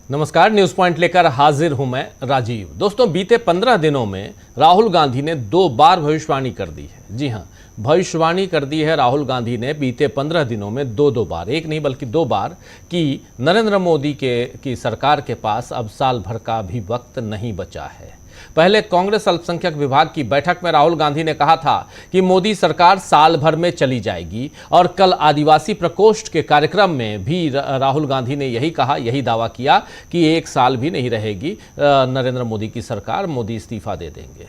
नमस्कार, news point लेकर हाजिर हूं मैं राजीव। दोस्तों, बीते 15 दिनों में राहुल गांधी ने 2 बार भविष्यवाणी कर दी है। जी हां, भविष्यवाणी कर दी है राहुल गांधी ने बीते 15 दिनों में 2 बार, एक नहीं बल्कि 2 बार, कि नरेंद्र मोदी की सरकार के पास अब साल भर का भी वक्त नहीं बचा है। पहले कांग्रेस अल्पसंख्यक विभाग की बैठक में राहुल गांधी ने कहा था कि मोदी सरकार साल भर में चली जाएगी, और कल आदिवासी प्रकोष्ठ के कार्यक्रम में भी राहुल गांधी ने यही कहा, यही दावा किया कि 1 साल भी नहीं रहेगी नरेंद्र मोदी की सरकार, मोदी इस्तीफा दे देंगे।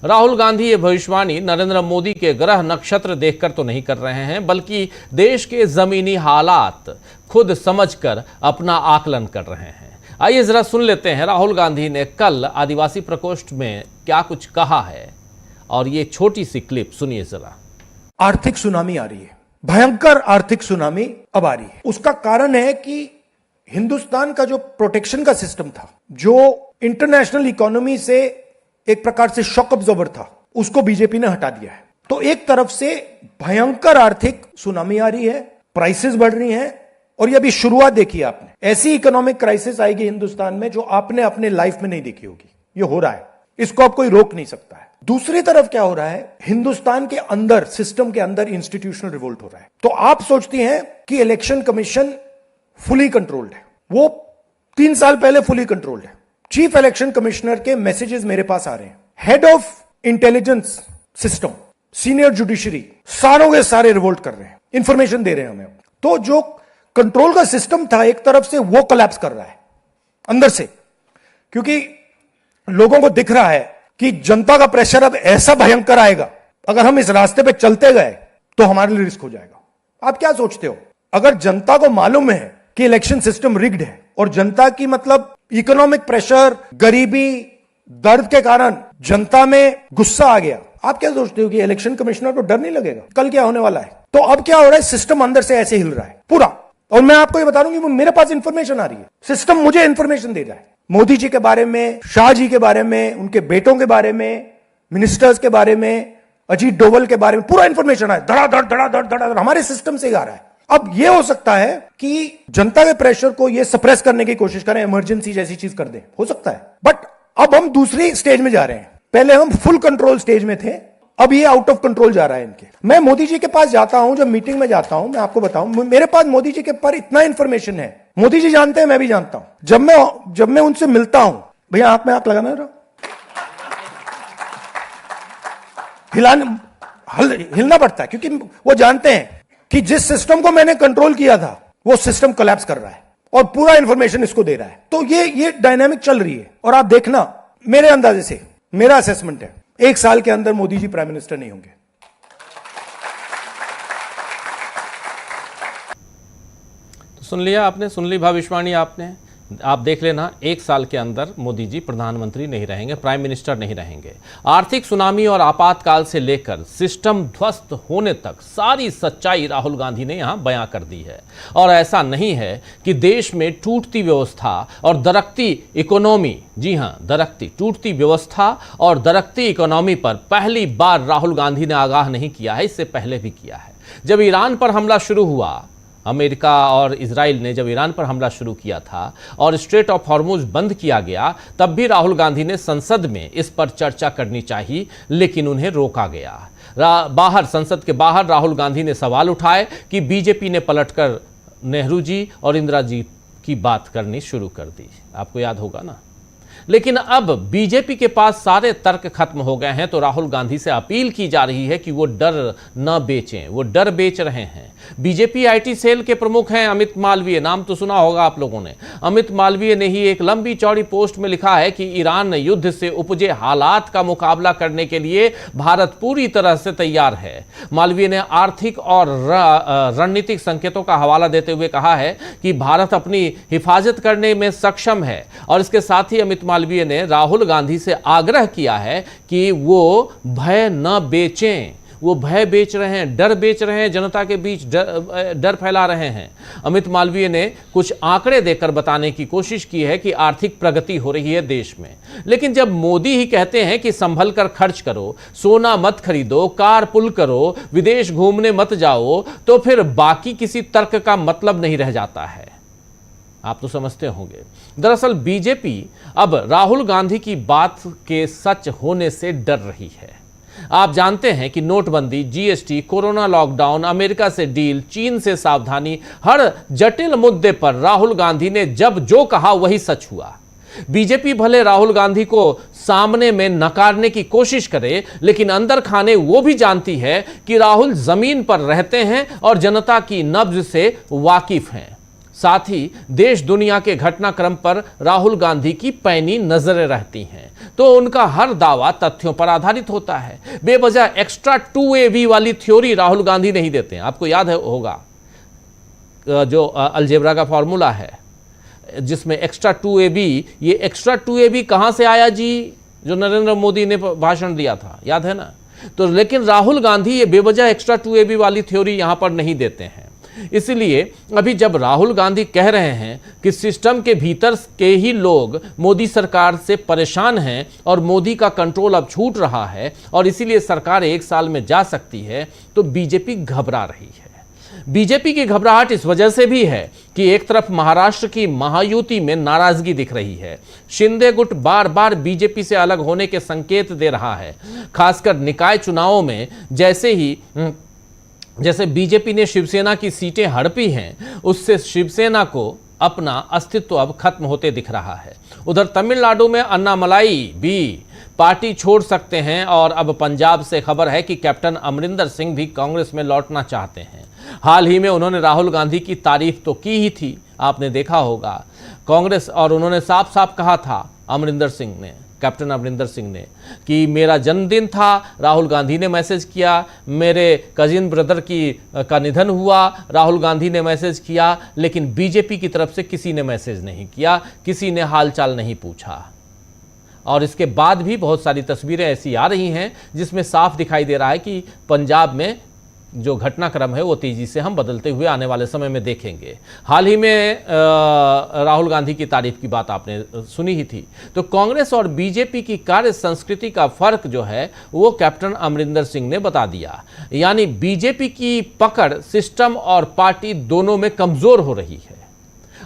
राहुल गांधी ये भविष्यवाणी नरेंद्र मोदी के ग्रह नक्षत्र देखकर तो नहीं कर रहे हैं, बल्कि देश के जमीनी हालात खुद समझकर अपना आकलन कर रहे हैं। आइए जरा सुन लेते हैं राहुल गांधी ने कल आदिवासी प्रकोष्ठ में क्या कुछ कहा है, और ये छोटी सी क्लिप सुनिए जरा। आर्थिक सुनामी आ रही है, भयंकर आर्थिक सुनामी अब आ रही है। उसका कारण है कि हिंदुस्तान का जो प्रोटेक्शन का सिस्टम था, जो इंटरनेशनल इकोनॉमी से एक प्रकार से शॉक अब्जॉर्बर था, उसको बीजेपी ने हटा दिया है। तो एक तरफ से भयंकर आर्थिक सुनामी आ रही है, प्राइसेस बढ़ रही हैं, और ये अभी शुरुआत देखी आपने। ऐसी इकोनॉमिक क्राइसिस आएगी हिंदुस्तान में जो आपने अपने लाइफ में नहीं देखी होगी। ये हो रहा है, इसको आप कोई रोक नहीं सकता है। दूसरी तरफ क्या हो रहा है, हिंदुस्तान के अंदर, सिस्टम के अंदर इंस्टीट्यूशनल रिवोल्ट हो रहा है। तो आप सोचती हैं कि इलेक्शन कमीशन फुली कंट्रोल्ड है। वो 3 साल पहले फुली कंट्रोल्ड है। चीफ इलेक्शन कमिश्नर के मैसेजेस मेरे पास आ रहे हैं। Head of intelligence system, senior judiciary, सारों के सारे रिवोल्ट कर रहे हैं, इंफॉर्मेशन दे रहे हैं हमें। तो जो कंट्रोल का सिस्टम था एक तरफ से, वो कोलैप्स कर रहा है अंदर से, क्योंकि लोगों को दिख रहा है कि जनता का प्रेशर अब ऐसा भयंकर आएगा, अगर हम इस रास्ते पे चलते गए तो हमारे लिए रिस्क हो जाएगा। आप क्या सोचते हो, अगर जनता को मालूम है कि इलेक्शन सिस्टम रिग्ड है, और जनता की मतलब इकोनॉमिक प्रेशर, गरीबी, दर्द के कारण जनता में गुस्सा आ गया, आप क्या सोचते हो कि इलेक्शन कमिश्नर को डर नहीं लगेगा कल क्या होने वाला है? तो अब क्या हो रहा है, सिस्टम अंदर से ऐसे हिल रहा है पूरा। और मैं आपको ये बता दूं कि मेरे पास इंफॉर्मेशन आ रही है, सिस्टम मुझे इंफॉर्मेशन दे रहा है, मोदी जी के बारे में, शाह जी के बारे में, उनके बेटों के बारे में, मिनिस्टर्स के बारे में, अजीत डोवल के बारे में, पूरा इंफॉर्मेशन है, धड़ाधड़ हमारे सिस्टम से आ रहा है। अब यह हो सकता है कि जनता के प्रेशर को यह सप्रेस करने की कोशिश करें, इमरजेंसी जैसी चीज कर दें, हो सकता है। बट अब हम दूसरी स्टेज में जा रहे हैं। पहले हम फुल कंट्रोल स्टेज में थे, अब ये आउट ऑफ कंट्रोल जा रहा है इनके। मैं मोदी जी के पास जाता हूं, जब मीटिंग में जाता हूं, मैं आपको बताऊं, मेरे पास मोदी जी के पर इतना इंफॉर्मेशन है, मोदी जी जानते हैं, मैं भी जानता हूं। जब मैं उनसे मिलता हूं, भैया आंख में आंख लगाना रहा, हिलना पड़ता है, क्योंकि वो जानते हैं कि जिस सिस्टम को मैंने कंट्रोल किया था वो सिस्टम कोलैप्स कर रहा है, और पूरा इंफॉर्मेशन इसको दे रहा है। तो ये डायनामिक चल रही है, और आप देखना, मेरे अंदाजे से, मेरा असेसमेंट है, 1 साल के अंदर मोदी जी प्राइम मिनिस्टर नहीं होंगे। तो सुन लिया आपने, सुन ली भविष्यवाणी आपने। आप देख लेना, 1 साल के अंदर मोदी जी प्रधानमंत्री नहीं रहेंगे, प्राइम मिनिस्टर नहीं रहेंगे। आर्थिक सुनामी और आपातकाल से लेकर सिस्टम ध्वस्त होने तक सारी सच्चाई राहुल गांधी ने यहां बयां कर दी है। और ऐसा नहीं है कि देश में टूटती व्यवस्था और दरकती इकोनॉमी, जी हां, टूटती व्यवस्था और दरकती इकोनॉमी पर पहली बार राहुल गांधी ने आगाह नहीं किया है, इससे पहले भी किया है। जब ईरान पर हमला शुरू हुआ, अमेरिका और इजराइल ने जब ईरान पर हमला शुरू किया था और स्ट्रेट ऑफ हॉर्मुज बंद किया गया, तब भी राहुल गांधी ने संसद में इस पर चर्चा करनी चाहिए, लेकिन उन्हें रोका गया। संसद के बाहर राहुल गांधी ने सवाल उठाए कि बीजेपी ने पलटकर नेहरू जी और इंदिरा जी की बात करनी शुरू कर दी। आपको याद होगा ना। लेकिन अब बीजेपी के पास सारे तर्क खत्म हो गए हैं, तो राहुल गांधी से अपील की जा रही है कि वो डर न बेचें। वो डर बेच रहे हैं। बीजेपी आईटी सेल के प्रमुख हैं अमित मालवीय, नाम तो सुना होगा आप लोगों ने। अमित मालवीय ने ही एक लंबी चौड़ी पोस्ट में लिखा है कि ईरान युद्ध से उपजे हालात का मुकाबला करने के लिए भारत पूरी तरह से तैयार है। मालवीय ने आर्थिक और रणनीतिक संकेतों का हवाला देते हुए कहा है कि भारत अपनी हिफाजत करने में सक्षम है, और इसके साथ ही अमित मालवीय ने राहुल गांधी से आग्रह किया है कि वो भय न बेचें। वो भय बेच रहे हैं, डर बेच रहे हैं, जनता के बीच डर फैला रहे हैं। अमित मालवीय ने कुछ आंकड़े देकर बताने की कोशिश की है कि आर्थिक प्रगति हो रही है देश में, लेकिन जब मोदी ही कहते हैं कि संभल कर खर्च करो, सोना मत खरीदो, कार पुल करो, विदेश घूमने मत जाओ, तो फिर बाकी किसी तर्क का मतलब नहीं रह जाता है। आप तो समझते होंगे। दरअसल बीजेपी अब राहुल गांधी की बात के सच होने से डर रही है। आप जानते हैं कि नोटबंदी, जीएसटी, कोरोना लॉकडाउन, अमेरिका से डील, चीन से सावधानी, हर जटिल मुद्दे पर राहुल गांधी ने जब जो कहा वही सच हुआ। बीजेपी भले राहुल गांधी को सामने में नकारने की कोशिश करे, लेकिन अंदर खाने वो भी जानती है कि राहुल जमीन पर रहते हैं और जनता की नब्ज से वाकिफ हैं। साथ ही देश दुनिया के घटनाक्रम पर राहुल गांधी की पैनी नजरें रहती हैं, तो उनका हर दावा तथ्यों पर आधारित होता है। बेवजह एक्स्ट्रा 2AB वाली थ्योरी राहुल गांधी नहीं देते हैं। आपको याद होगा जो अलजेब्रा का फॉर्मूला है जिसमें एक्स्ट्रा 2AB, ये एक्स्ट्रा 2AB कहां से आया जी? जो नरेंद्र मोदी ने भाषण दिया था, याद है ना? तो लेकिन राहुल गांधी ये बेवजह एक्स्ट्रा 2AB वाली थ्योरी यहां पर नहीं देते हैं। इसलिए अभी जब राहुल गांधी कह रहे हैं कि सिस्टम के भीतर के ही लोग मोदी सरकार से परेशान हैं और मोदी का कंट्रोल अब छूट रहा है और इसीलिए सरकार 1 साल में जा सकती है, तो बीजेपी घबरा रही है। बीजेपी की घबराहट इस वजह से भी है कि एक तरफ महाराष्ट्र की महायुति में नाराजगी दिख रही है। शिंदे गुट बार बार बीजेपी से अलग होने के संकेत दे रहा है। खासकर निकाय चुनावों में जैसे बीजेपी ने शिवसेना की सीटें हड़पी हैं, उससे शिवसेना को अपना अस्तित्व अब खत्म होते दिख रहा है। उधर तमिलनाडु में अन्नामलाई भी पार्टी छोड़ सकते हैं और अब पंजाब से खबर है कि कैप्टन अमरिंदर सिंह भी कांग्रेस में लौटना चाहते हैं। हाल ही में उन्होंने राहुल गांधी की तारीफ तो की ही थी, आपने देखा होगा कांग्रेस, और उन्होंने साफ साफ कहा था कैप्टन अमरिंदर सिंह ने कि मेरा जन्मदिन था, राहुल गांधी ने मैसेज किया, मेरे कजिन ब्रदर का निधन हुआ, राहुल गांधी ने मैसेज किया, लेकिन बीजेपी की तरफ से किसी ने मैसेज नहीं किया, किसी ने हालचाल नहीं पूछा। और इसके बाद भी बहुत सारी तस्वीरें ऐसी आ रही हैं जिसमें साफ दिखाई दे रहा है कि पंजाब में जो घटनाक्रम है वो तेजी से हम बदलते हुए आने वाले समय में देखेंगे। हाल ही में राहुल गांधी की तारीफ की बात आपने सुनी ही थी। तो कांग्रेस और बीजेपी की कार्य संस्कृति का फर्क जो है वो कैप्टन अमरिंदर सिंह ने बता दिया। यानी बीजेपी की पकड़ सिस्टम और पार्टी दोनों में कमजोर हो रही है।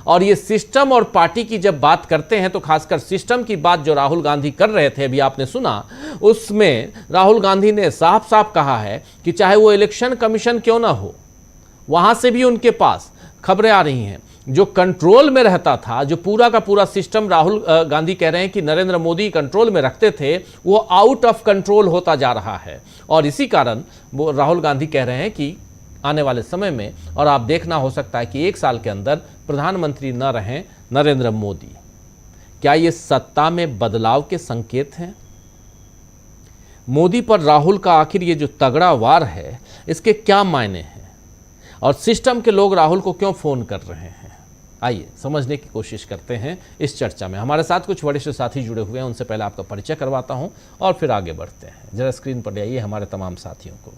और ये सिस्टम और पार्टी की जब बात करते हैं तो खासकर सिस्टम की बात जो राहुल गांधी कर रहे थे, अभी आपने सुना, उसमें राहुल गांधी ने साफ साफ कहा है कि चाहे वो इलेक्शन कमीशन क्यों ना हो, वहां से भी उनके पास खबरें आ रही हैं, जो कंट्रोल में रहता था, जो पूरा का पूरा सिस्टम राहुल गांधी कह रहे हैं कि नरेंद्र मोदी कंट्रोल में रखते थे, वो आउट ऑफ कंट्रोल होता जा रहा है। और इसी कारण वो राहुल गांधी कह रहे हैं कि आने वाले समय में, और आप देखना हो सकता है कि 1 साल के अंदर प्रधानमंत्री न रहें नरेंद्र मोदी। क्या ये सत्ता में बदलाव के संकेत हैं? मोदी पर राहुल का आखिर ये जो तगड़ा वार है, इसके क्या मायने हैं और सिस्टम के लोग राहुल को क्यों फोन कर रहे हैं? आइए समझने की कोशिश करते हैं इस चर्चा में। हमारे साथ कुछ वरिष्ठ साथी जुड़े हुए हैं, उनसे पहले आपका परिचय करवाता हूं और फिर आगे बढ़ते हैं। जरा स्क्रीन पर ले आइए हमारे तमाम साथियों को।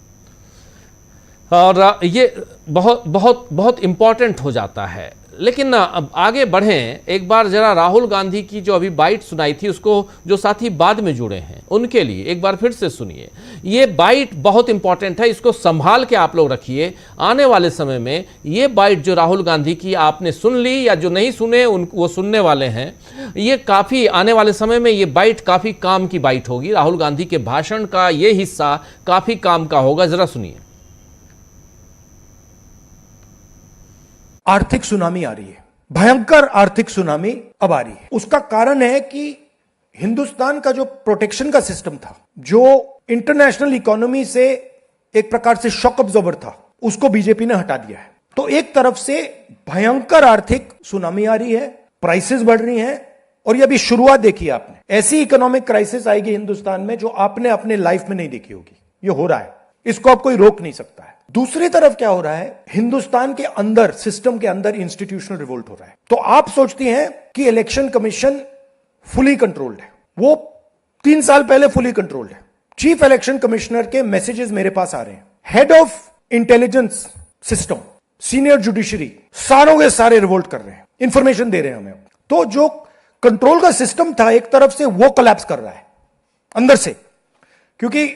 और ये बहुत बहुत बहुत इंपॉर्टेंट हो जाता है। लेकिन अब आगे बढ़ें, एक बार जरा राहुल गांधी की जो अभी बाइट सुनाई थी उसको जो साथी बाद में जुड़े हैं उनके लिए एक बार फिर से सुनिए। ये बाइट बहुत इंपॉर्टेंट है, इसको संभाल के आप लोग रखिए। आने वाले समय में ये बाइट जो राहुल गांधी की आपने सुन ली या जो नहीं सुने वो सुनने वाले हैं, ये काफ़ी आने वाले समय में ये बाइट काफ़ी काम की बाइट होगी। राहुल गांधी के भाषण का ये हिस्सा काफ़ी काम का होगा। जरा सुनिए। आर्थिक सुनामी आ रही है, भयंकर आर्थिक सुनामी अब आ रही है। उसका कारण है कि हिंदुस्तान का जो प्रोटेक्शन का सिस्टम था, जो इंटरनेशनल इकोनॉमी से एक प्रकार से शॉक अब्जॉर्बर था, उसको बीजेपी ने हटा दिया है। तो एक तरफ से भयंकर आर्थिक सुनामी आ रही है, प्राइसेस बढ़ रही हैं, और ये अभी शुरुआत देखी आपने। ऐसी इकोनॉमिक क्राइसिस आएगी हिंदुस्तान में जो आपने अपने लाइफ में नहीं देखी होगी। ये हो रहा है, इसको आप कोई रोक नहीं सकता है। दूसरी तरफ क्या हो रहा है, हिंदुस्तान के अंदर, सिस्टम के अंदर इंस्टीट्यूशनल रिवोल्ट हो रहा है। तो आप सोचती हैं कि इलेक्शन कमीशन फुली कंट्रोल्ड है, वो 3 साल पहले फुली कंट्रोल्ड है। चीफ इलेक्शन कमिश्नर के मैसेजेस मेरे पास आ रहे हैं, head of intelligence system, senior judiciary, सारों के सारे रिवोल्ट कर रहे हैं, इंफॉर्मेशन दे रहे हैं हमें। तो जो कंट्रोल का सिस्टम था एक तरफ से, वो कोलैप्स कर रहा है अंदर से, क्योंकि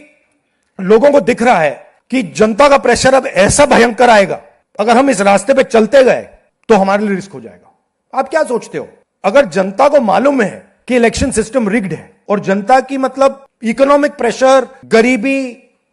लोगों को दिख रहा है कि जनता का प्रेशर अब ऐसा भयंकर आएगा, अगर हम इस रास्ते पे चलते गए तो हमारे लिए रिस्क हो जाएगा। आप क्या सोचते हो? अगर जनता को मालूम है कि इलेक्शन सिस्टम रिग्ड है और जनता की मतलब इकोनॉमिक प्रेशर, गरीबी,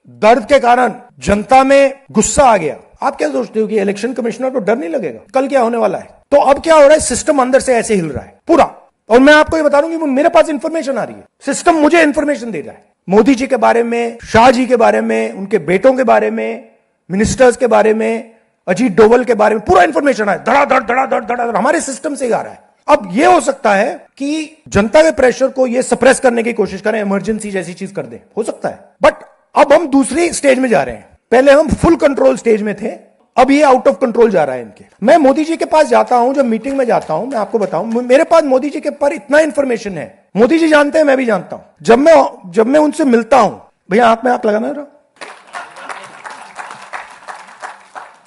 दर्द के कारण जनता में गुस्सा आ गया, आप क्या सोचते हो कि इलेक्शन कमिश्नर को डर नहीं लगेगा कल क्या होने वाला है? तो अब क्या हो रहा है, सिस्टम अंदर से ऐसे हिल रहा है पूरा। और मैं आपको ये बता दूं कि मेरे पास इंफॉर्मेशन आ रही है, सिस्टम मुझे इंफॉर्मेशन दे रहा है मोदी जी के बारे में, शाह जी के बारे में, उनके बेटों के बारे में, मिनिस्टर्स के बारे में, अजीत डोवल के बारे में पूरा इंफॉर्मेशन है, धड़ाधड़ धड़ाधड़ धड़ाधड़ हमारे सिस्टम से ही आ रहा है। अब यह हो सकता है कि जनता के प्रेशर को यह सप्रेस करने की कोशिश करें, इमरजेंसी जैसी चीज कर दें, हो सकता है। बट अब हम दूसरी स्टेज में जा रहे हैं, पहले हम फुल कंट्रोल स्टेज में थे, अब ये आउट ऑफ कंट्रोल जा रहा है इनके। मैं मोदी जी के पास जाता हूं, जब मीटिंग में जाता हूं, मैं आपको बताऊं, मेरे पास मोदी जी के पर इतना इंफॉर्मेशन है, मोदी जी जानते हैं, मैं भी जानता हूं। जब मैं उनसे मिलता हूं, भैया आंख में आंख लगाना रहा,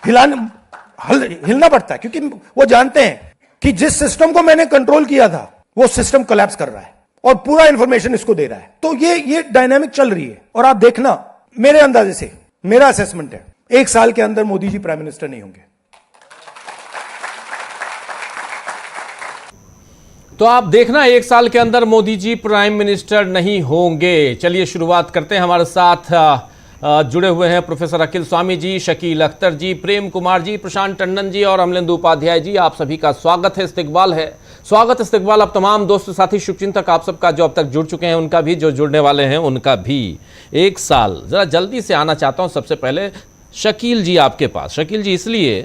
हिलना पड़ता है, क्योंकि वो जानते हैं कि जिस सिस्टम को मैंने कंट्रोल किया था वो सिस्टम कोलैप्स कर रहा है और पूरा इंफॉर्मेशन इसको दे रहा है। तो ये डायनामिक चल रही है। और आप देखना, मेरे अंदाजे से, मेरा असेसमेंट है, 1 साल के अंदर मोदी जी प्राइम मिनिस्टर नहीं होंगे। तो आप देखना 1 साल के अंदर मोदी जी प्राइम मिनिस्टर नहीं होंगे। चलिए शुरुआत करते हैं। हमारे साथ जुड़े हुए हैं प्रोफेसर अखिल स्वामी जी, शकील अख्तर जी, प्रेम कुमार जी, प्रशांत टंडन जी और अमलेंदु उपाध्याय जी। आप सभी का स्वागत है, इस्तकबाल है, स्वागत इस्तकबाल। अब तमाम दोस्त साथी शुभचिंतक आप सबका जो अब तक जुड़ चुके हैं उनका भी, जो जुड़ने वाले हैं उनका भी 1 साल। जरा जल्दी से आना चाहता हूं सबसे पहले शकील जी आपके पास। शकील जी इसलिए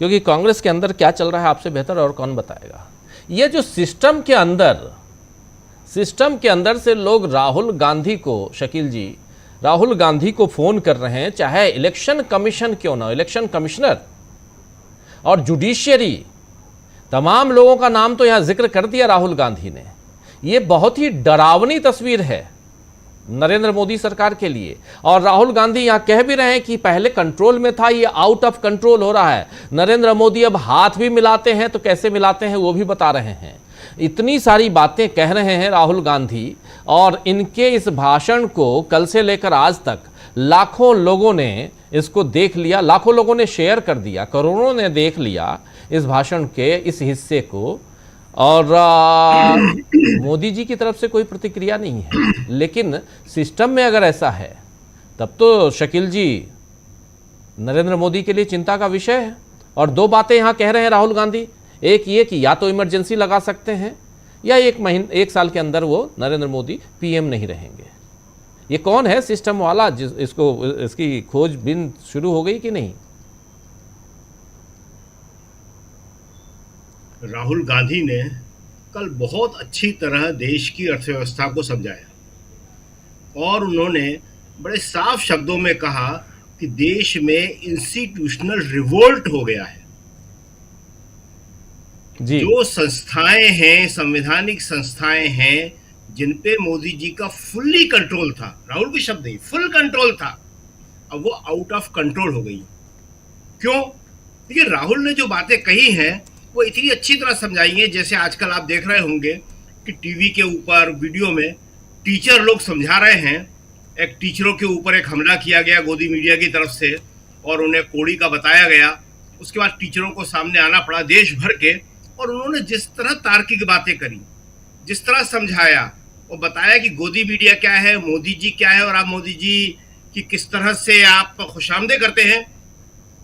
क्योंकि कांग्रेस के अंदर क्या चल रहा है आपसे बेहतर और कौन बताएगा। ये जो सिस्टम के अंदर से लोग राहुल गांधी को, शकील जी राहुल गांधी को फोन कर रहे हैं, चाहे इलेक्शन कमीशन क्यों ना, इलेक्शन कमिश्नर और जुडिशियरी, तमाम लोगों का नाम तो यहां जिक्र कर दिया राहुल गांधी ने। यह बहुत ही डरावनी तस्वीर है नरेंद्र मोदी सरकार के लिए। और राहुल गांधी यहां कह भी रहे हैं कि पहले कंट्रोल में था, ये आउट ऑफ कंट्रोल हो रहा है। नरेंद्र मोदी अब हाथ भी मिलाते हैं तो कैसे मिलाते हैं वो भी बता रहे हैं। इतनी सारी बातें कह रहे हैं राहुल गांधी, और इनके इस भाषण को कल से लेकर आज तक लाखों लोगों ने इसको देख लिया, लाखों लोगों ने शेयर कर दिया, करोड़ों ने देख लिया इस भाषण के इस हिस्से को। और मोदी जी की तरफ से कोई प्रतिक्रिया नहीं है। लेकिन सिस्टम में अगर ऐसा है तब तो शकील जी नरेंद्र मोदी के लिए चिंता का विषय है। और 2 बातें यहां कह रहे हैं राहुल गांधी, एक ये कि या तो इमरजेंसी लगा सकते हैं या 1 साल के अंदर वो नरेंद्र मोदी पीएम नहीं रहेंगे। ये कौन है सिस्टम वाला, इसकी खोजबीन शुरू हो गई कि नहीं? राहुल गांधी ने कल बहुत अच्छी तरह देश की अर्थव्यवस्था को समझाया और उन्होंने बड़े साफ शब्दों में कहा कि देश में इंस्टीट्यूशनल रिवोल्ट हो गया है। जी। जो संस्थाएं हैं, संवैधानिक संस्थाएं हैं, जिन पे मोदी जी का फुल्ली कंट्रोल था, राहुल के शब्द नहीं, फुल कंट्रोल था, अब वो आउट ऑफ कंट्रोल हो गई। क्यों? देखिए, राहुल ने जो बातें कही हैं वो इतनी अच्छी तरह समझाई है। जैसे आजकल आप देख रहे होंगे कि टीवी के ऊपर वीडियो में टीचर लोग समझा रहे हैं। एक टीचरों के ऊपर एक हमला किया गया गोदी मीडिया की तरफ से और उन्हें कोड़ी का बताया गया। उसके बाद टीचरों को सामने आना पड़ा देश भर के, और उन्होंने जिस तरह तार्किक बातें करी, जिस तरह समझाया और बताया कि गोदी मीडिया क्या है, मोदी जी क्या है और आप मोदी जी की किस तरह से आप खुशामदे करते हैं,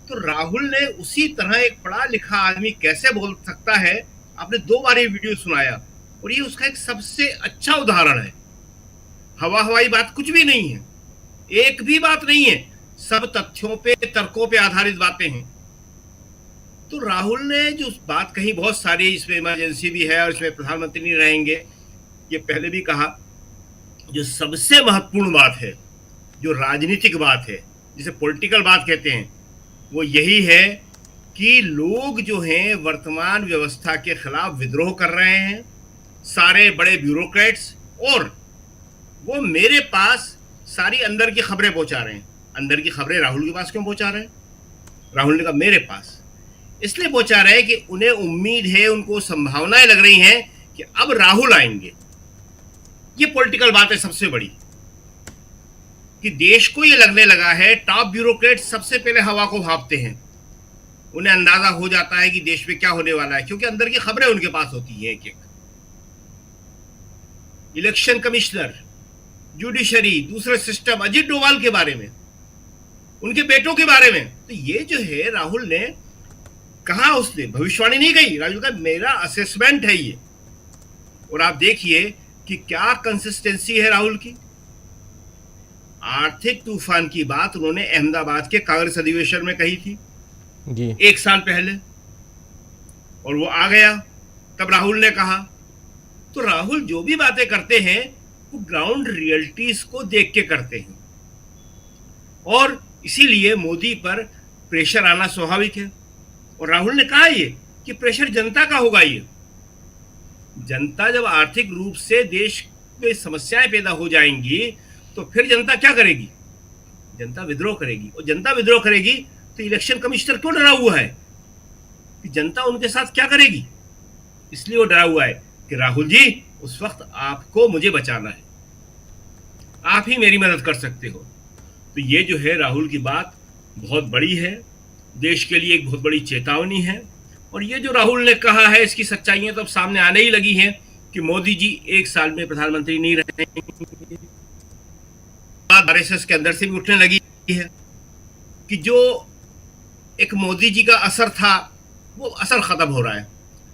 तो राहुल ने उसी तरह एक पढ़ा लिखा आदमी कैसे बोल सकता है। आपने 2 बार ये वीडियो सुनाया और ये उसका एक सबसे अच्छा उदाहरण है। हवा हवाई बात कुछ भी नहीं है, एक भी बात नहीं है, सब तथ्यों पे, तर्कों पे आधारित बातें हैं। तो राहुल ने जो बात कही बहुत सारी, इसमें इमरजेंसी भी है और इसमें प्रधानमंत्री नहीं रहेंगे, ये पहले भी कहा। जो सबसे महत्वपूर्ण बात है, जो राजनीतिक बात है, जिसे पॉलिटिकल बात कहते हैं, वो यही है कि लोग जो हैं वर्तमान व्यवस्था के खिलाफ विद्रोह कर रहे हैं, सारे बड़े ब्यूरोक्रेट्स, और वो मेरे पास सारी अंदर की खबरें पहुंचा रहे हैं। अंदर की खबरें राहुल के पास क्यों पहुंचा रहे हैं? राहुल ने कहा मेरे पास इसलिए पहुंचा रहे हैं कि उन्हें उम्मीद है, उनको संभावनाएं लग रही हैं कि अब राहुल आएंगे। ये पॉलिटिकल बात है सबसे बड़ी, कि देश को ये लगने लगा है, टॉप ब्यूरोक्रेट सबसे पहले हवा को भांपते हैं उन्हें अंदाजा हो जाता है कि देश में क्या होने वाला है, क्योंकि अंदर की खबरें उनके पास होती हैं एक एक। इलेक्शन कमिश्नर, जुडिशरी, दूसरे सिस्टम, अजीत डोभाल के बारे में, उनके बेटों के बारे में। तो ये जो है राहुल ने कहा, उसने भविष्यवाणी नहीं कही, राहुल का मेरा असेसमेंट है ये। और आप देखिए कि क्या कंसिस्टेंसी है राहुल की। आर्थिक तूफान की बात उन्होंने अहमदाबाद के कांग्रेस अधिवेशन में कही थी जी 1 साल पहले, और वो आ गया, तब राहुल ने कहा। तो राहुल जो भी बातें करते हैं वो ग्राउंड रियलिटीज को देख के करते हैं, और इसीलिए मोदी पर प्रेशर आना स्वाभाविक है। और राहुल ने कहा ये कि प्रेशर जनता का होगा। ये जनता जब आर्थिक रूप से देश में समस्याएं पैदा हो जाएंगी तो फिर जनता क्या करेगी? जनता विद्रोह करेगी, और जनता विद्रोह करेगी तो इलेक्शन कमिश्नर क्यों डरा हुआ है कि जनता उनके साथ क्या करेगी? इसलिए वो डरा हुआ है कि राहुल जी उस वक्त आपको मुझे बचाना है, आप ही मेरी मदद कर सकते हो। तो ये जो है राहुल की बात बहुत बड़ी है, देश के लिए एक बहुत बड़ी चेतावनी है। और ये जो राहुल ने कहा है इसकी सच्चाइयां तो अब सामने आने ही लगी हैं कि मोदी जी 1 साल में प्रधानमंत्री नहीं रहेंगे। बात आरएसएस के अंदर से भी उठने लगी है कि जो एक मोदी जी का असर था वो असर खत्म हो रहा है।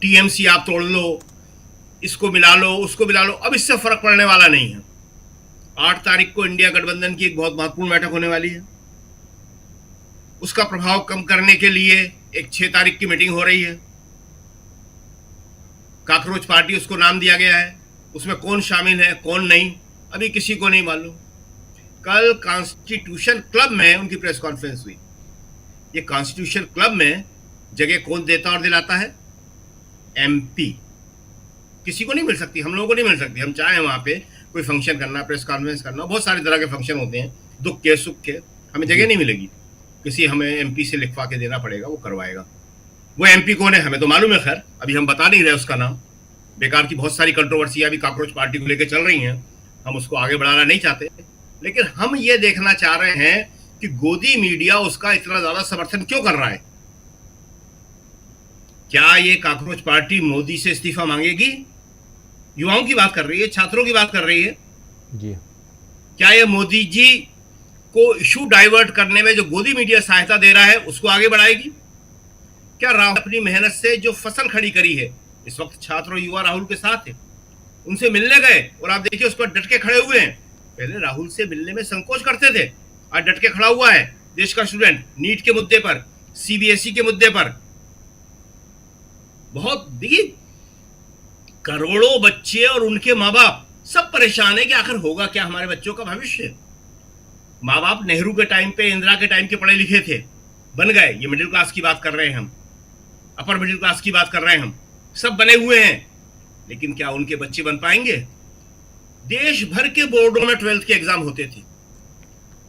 टीएमसी आप तोड़ लो, इसको मिला लो, उसको मिला लो, अब इससे फर्क पड़ने वाला नहीं है। 8 तारीख को इंडिया गठबंधन की एक बहुत महत्वपूर्ण बैठक होने वाली है, उसका प्रभाव कम करने के लिए एक 6 तारीख की मीटिंग हो रही है। काकरोच पार्टी उसको नाम दिया गया है, उसमें कौन शामिल है कौन नहीं अभी किसी को नहीं मालूम। कल कॉन्स्टिट्यूशन क्लब में उनकी प्रेस कॉन्फ्रेंस हुई। ये कॉन्स्टिट्यूशन क्लब में जगह कौन देता और दिलाता है? एमपी। किसी को नहीं मिल सकती, हम लोगों को नहीं मिल सकती। हम चाहे वहां पे कोई फंक्शन करना, प्रेस कॉन्फ्रेंस करना, बहुत सारे तरह के फंक्शन होते हैं, दुख के सुख के, हमें जगह नहीं मिलेगी। किसी हमें एमपी से लिखवा के देना पड़ेगा, वो करवाएगा। वो एमपी कौन है हमें तो मालूम है, खैर अभी हम बता नहीं रहे उसका नाम। बेकार की बहुत सारी कंट्रोवर्सी अभी काकरोच पार्टी को लेकर चल रही हैं, हम उसको आगे बढ़ाना नहीं चाहते। लेकिन हम ये देखना चाह रहे हैं कि गोदी मीडिया उसका इतना ज्यादा समर्थन क्यों कर रहा है। क्या ये काकरोच पार्टी मोदी से इस्तीफा मांगेगी? युवाओं की बात कर रही है, छात्रों की बात कर रही है जी। क्या ये मोदी जी को इशू डाइवर्ट करने में जो गोदी मीडिया सहायता दे रहा है उसको आगे बढ़ाएगी? क्या राहुल अपनी मेहनत से जो फसल खड़ी करी है, इस वक्त छात्र और युवा राहुल के साथ है, उनसे मिलने गए और आप देखिए उस पर डट के खड़े हुए हैं। पहले राहुल से मिलने में संकोच करते थे, आज डट के खड़ा हुआ है देश का स्टूडेंट, नीट के मुद्दे पर, सीबीएसई के मुद्दे पर। बहुत देखिए करोड़ों बच्चे और उनके माँ बाप सब परेशान है कि आखिर होगा क्या हमारे बच्चों का भविष्य। माँ बाप नेहरू के टाइम पे, इंदिरा के टाइम के पढ़े लिखे थे, बन गए। ये मिडिल क्लास की बात कर रहे हैं हम, अपर मिडिल क्लास की बात कर रहे हैं हम, सब बने हुए हैं। लेकिन क्या उनके बच्चे बन पाएंगे? देश भर के बोर्डों में 12th के एग्जाम होते थे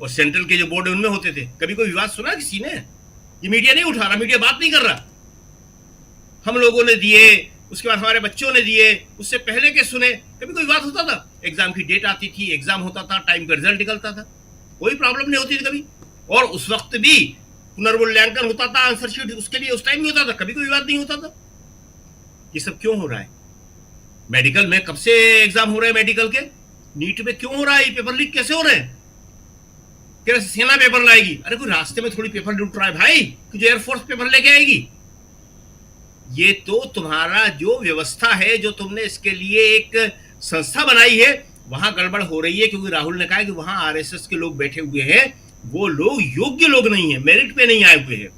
और सेंट्रल के जो बोर्ड उनमें होते थे। कभी कोई विवाद सुना किसी ने? ये मीडिया नहीं उठा रहा, मीडिया बात नहीं कर रहा। हम लोगों ने दिए, उसके बाद हमारे बच्चों ने दिए, उससे पहले के सुने, कभी कोई बात होता था? एग्जाम की डेट आती थी, एग्जाम होता था, टाइम पर रिजल्ट निकलता था, कोई प्रॉब्लम नहीं होती थी कभी। और उस वक्त भी पुनर्मूल्यांकन होता था, आंसर शीट उसके लिए उस टाइम भी होता था, कभी कोई विवाद नहीं होता था। ये सब क्यों हो रहा है? मेडिकल में कब से एग्जाम हो रहे हैं मेडिकल के? नीट में क्यों हो रहा है? पेपर लीक कैसे हो रहे हैं? कैसे सेना पेपर लाएगी? अरे कोई रास्ते में थोड़ी पेपर लूट रहा है भाई कि जो एयरफोर्स पेपर लेके आएगी। ये तो तुम्हारा जो व्यवस्था है, जो तुमने इसके लिए एक संस्था बनाई है, वहां गड़बड़ हो रही है। क्योंकि राहुल ने कहा है कि वहां आरएसएस के लोग बैठे हुए हैं, वो लोग योग्य लोग नहीं है, मेरिट पे नहीं आए हुए हैं।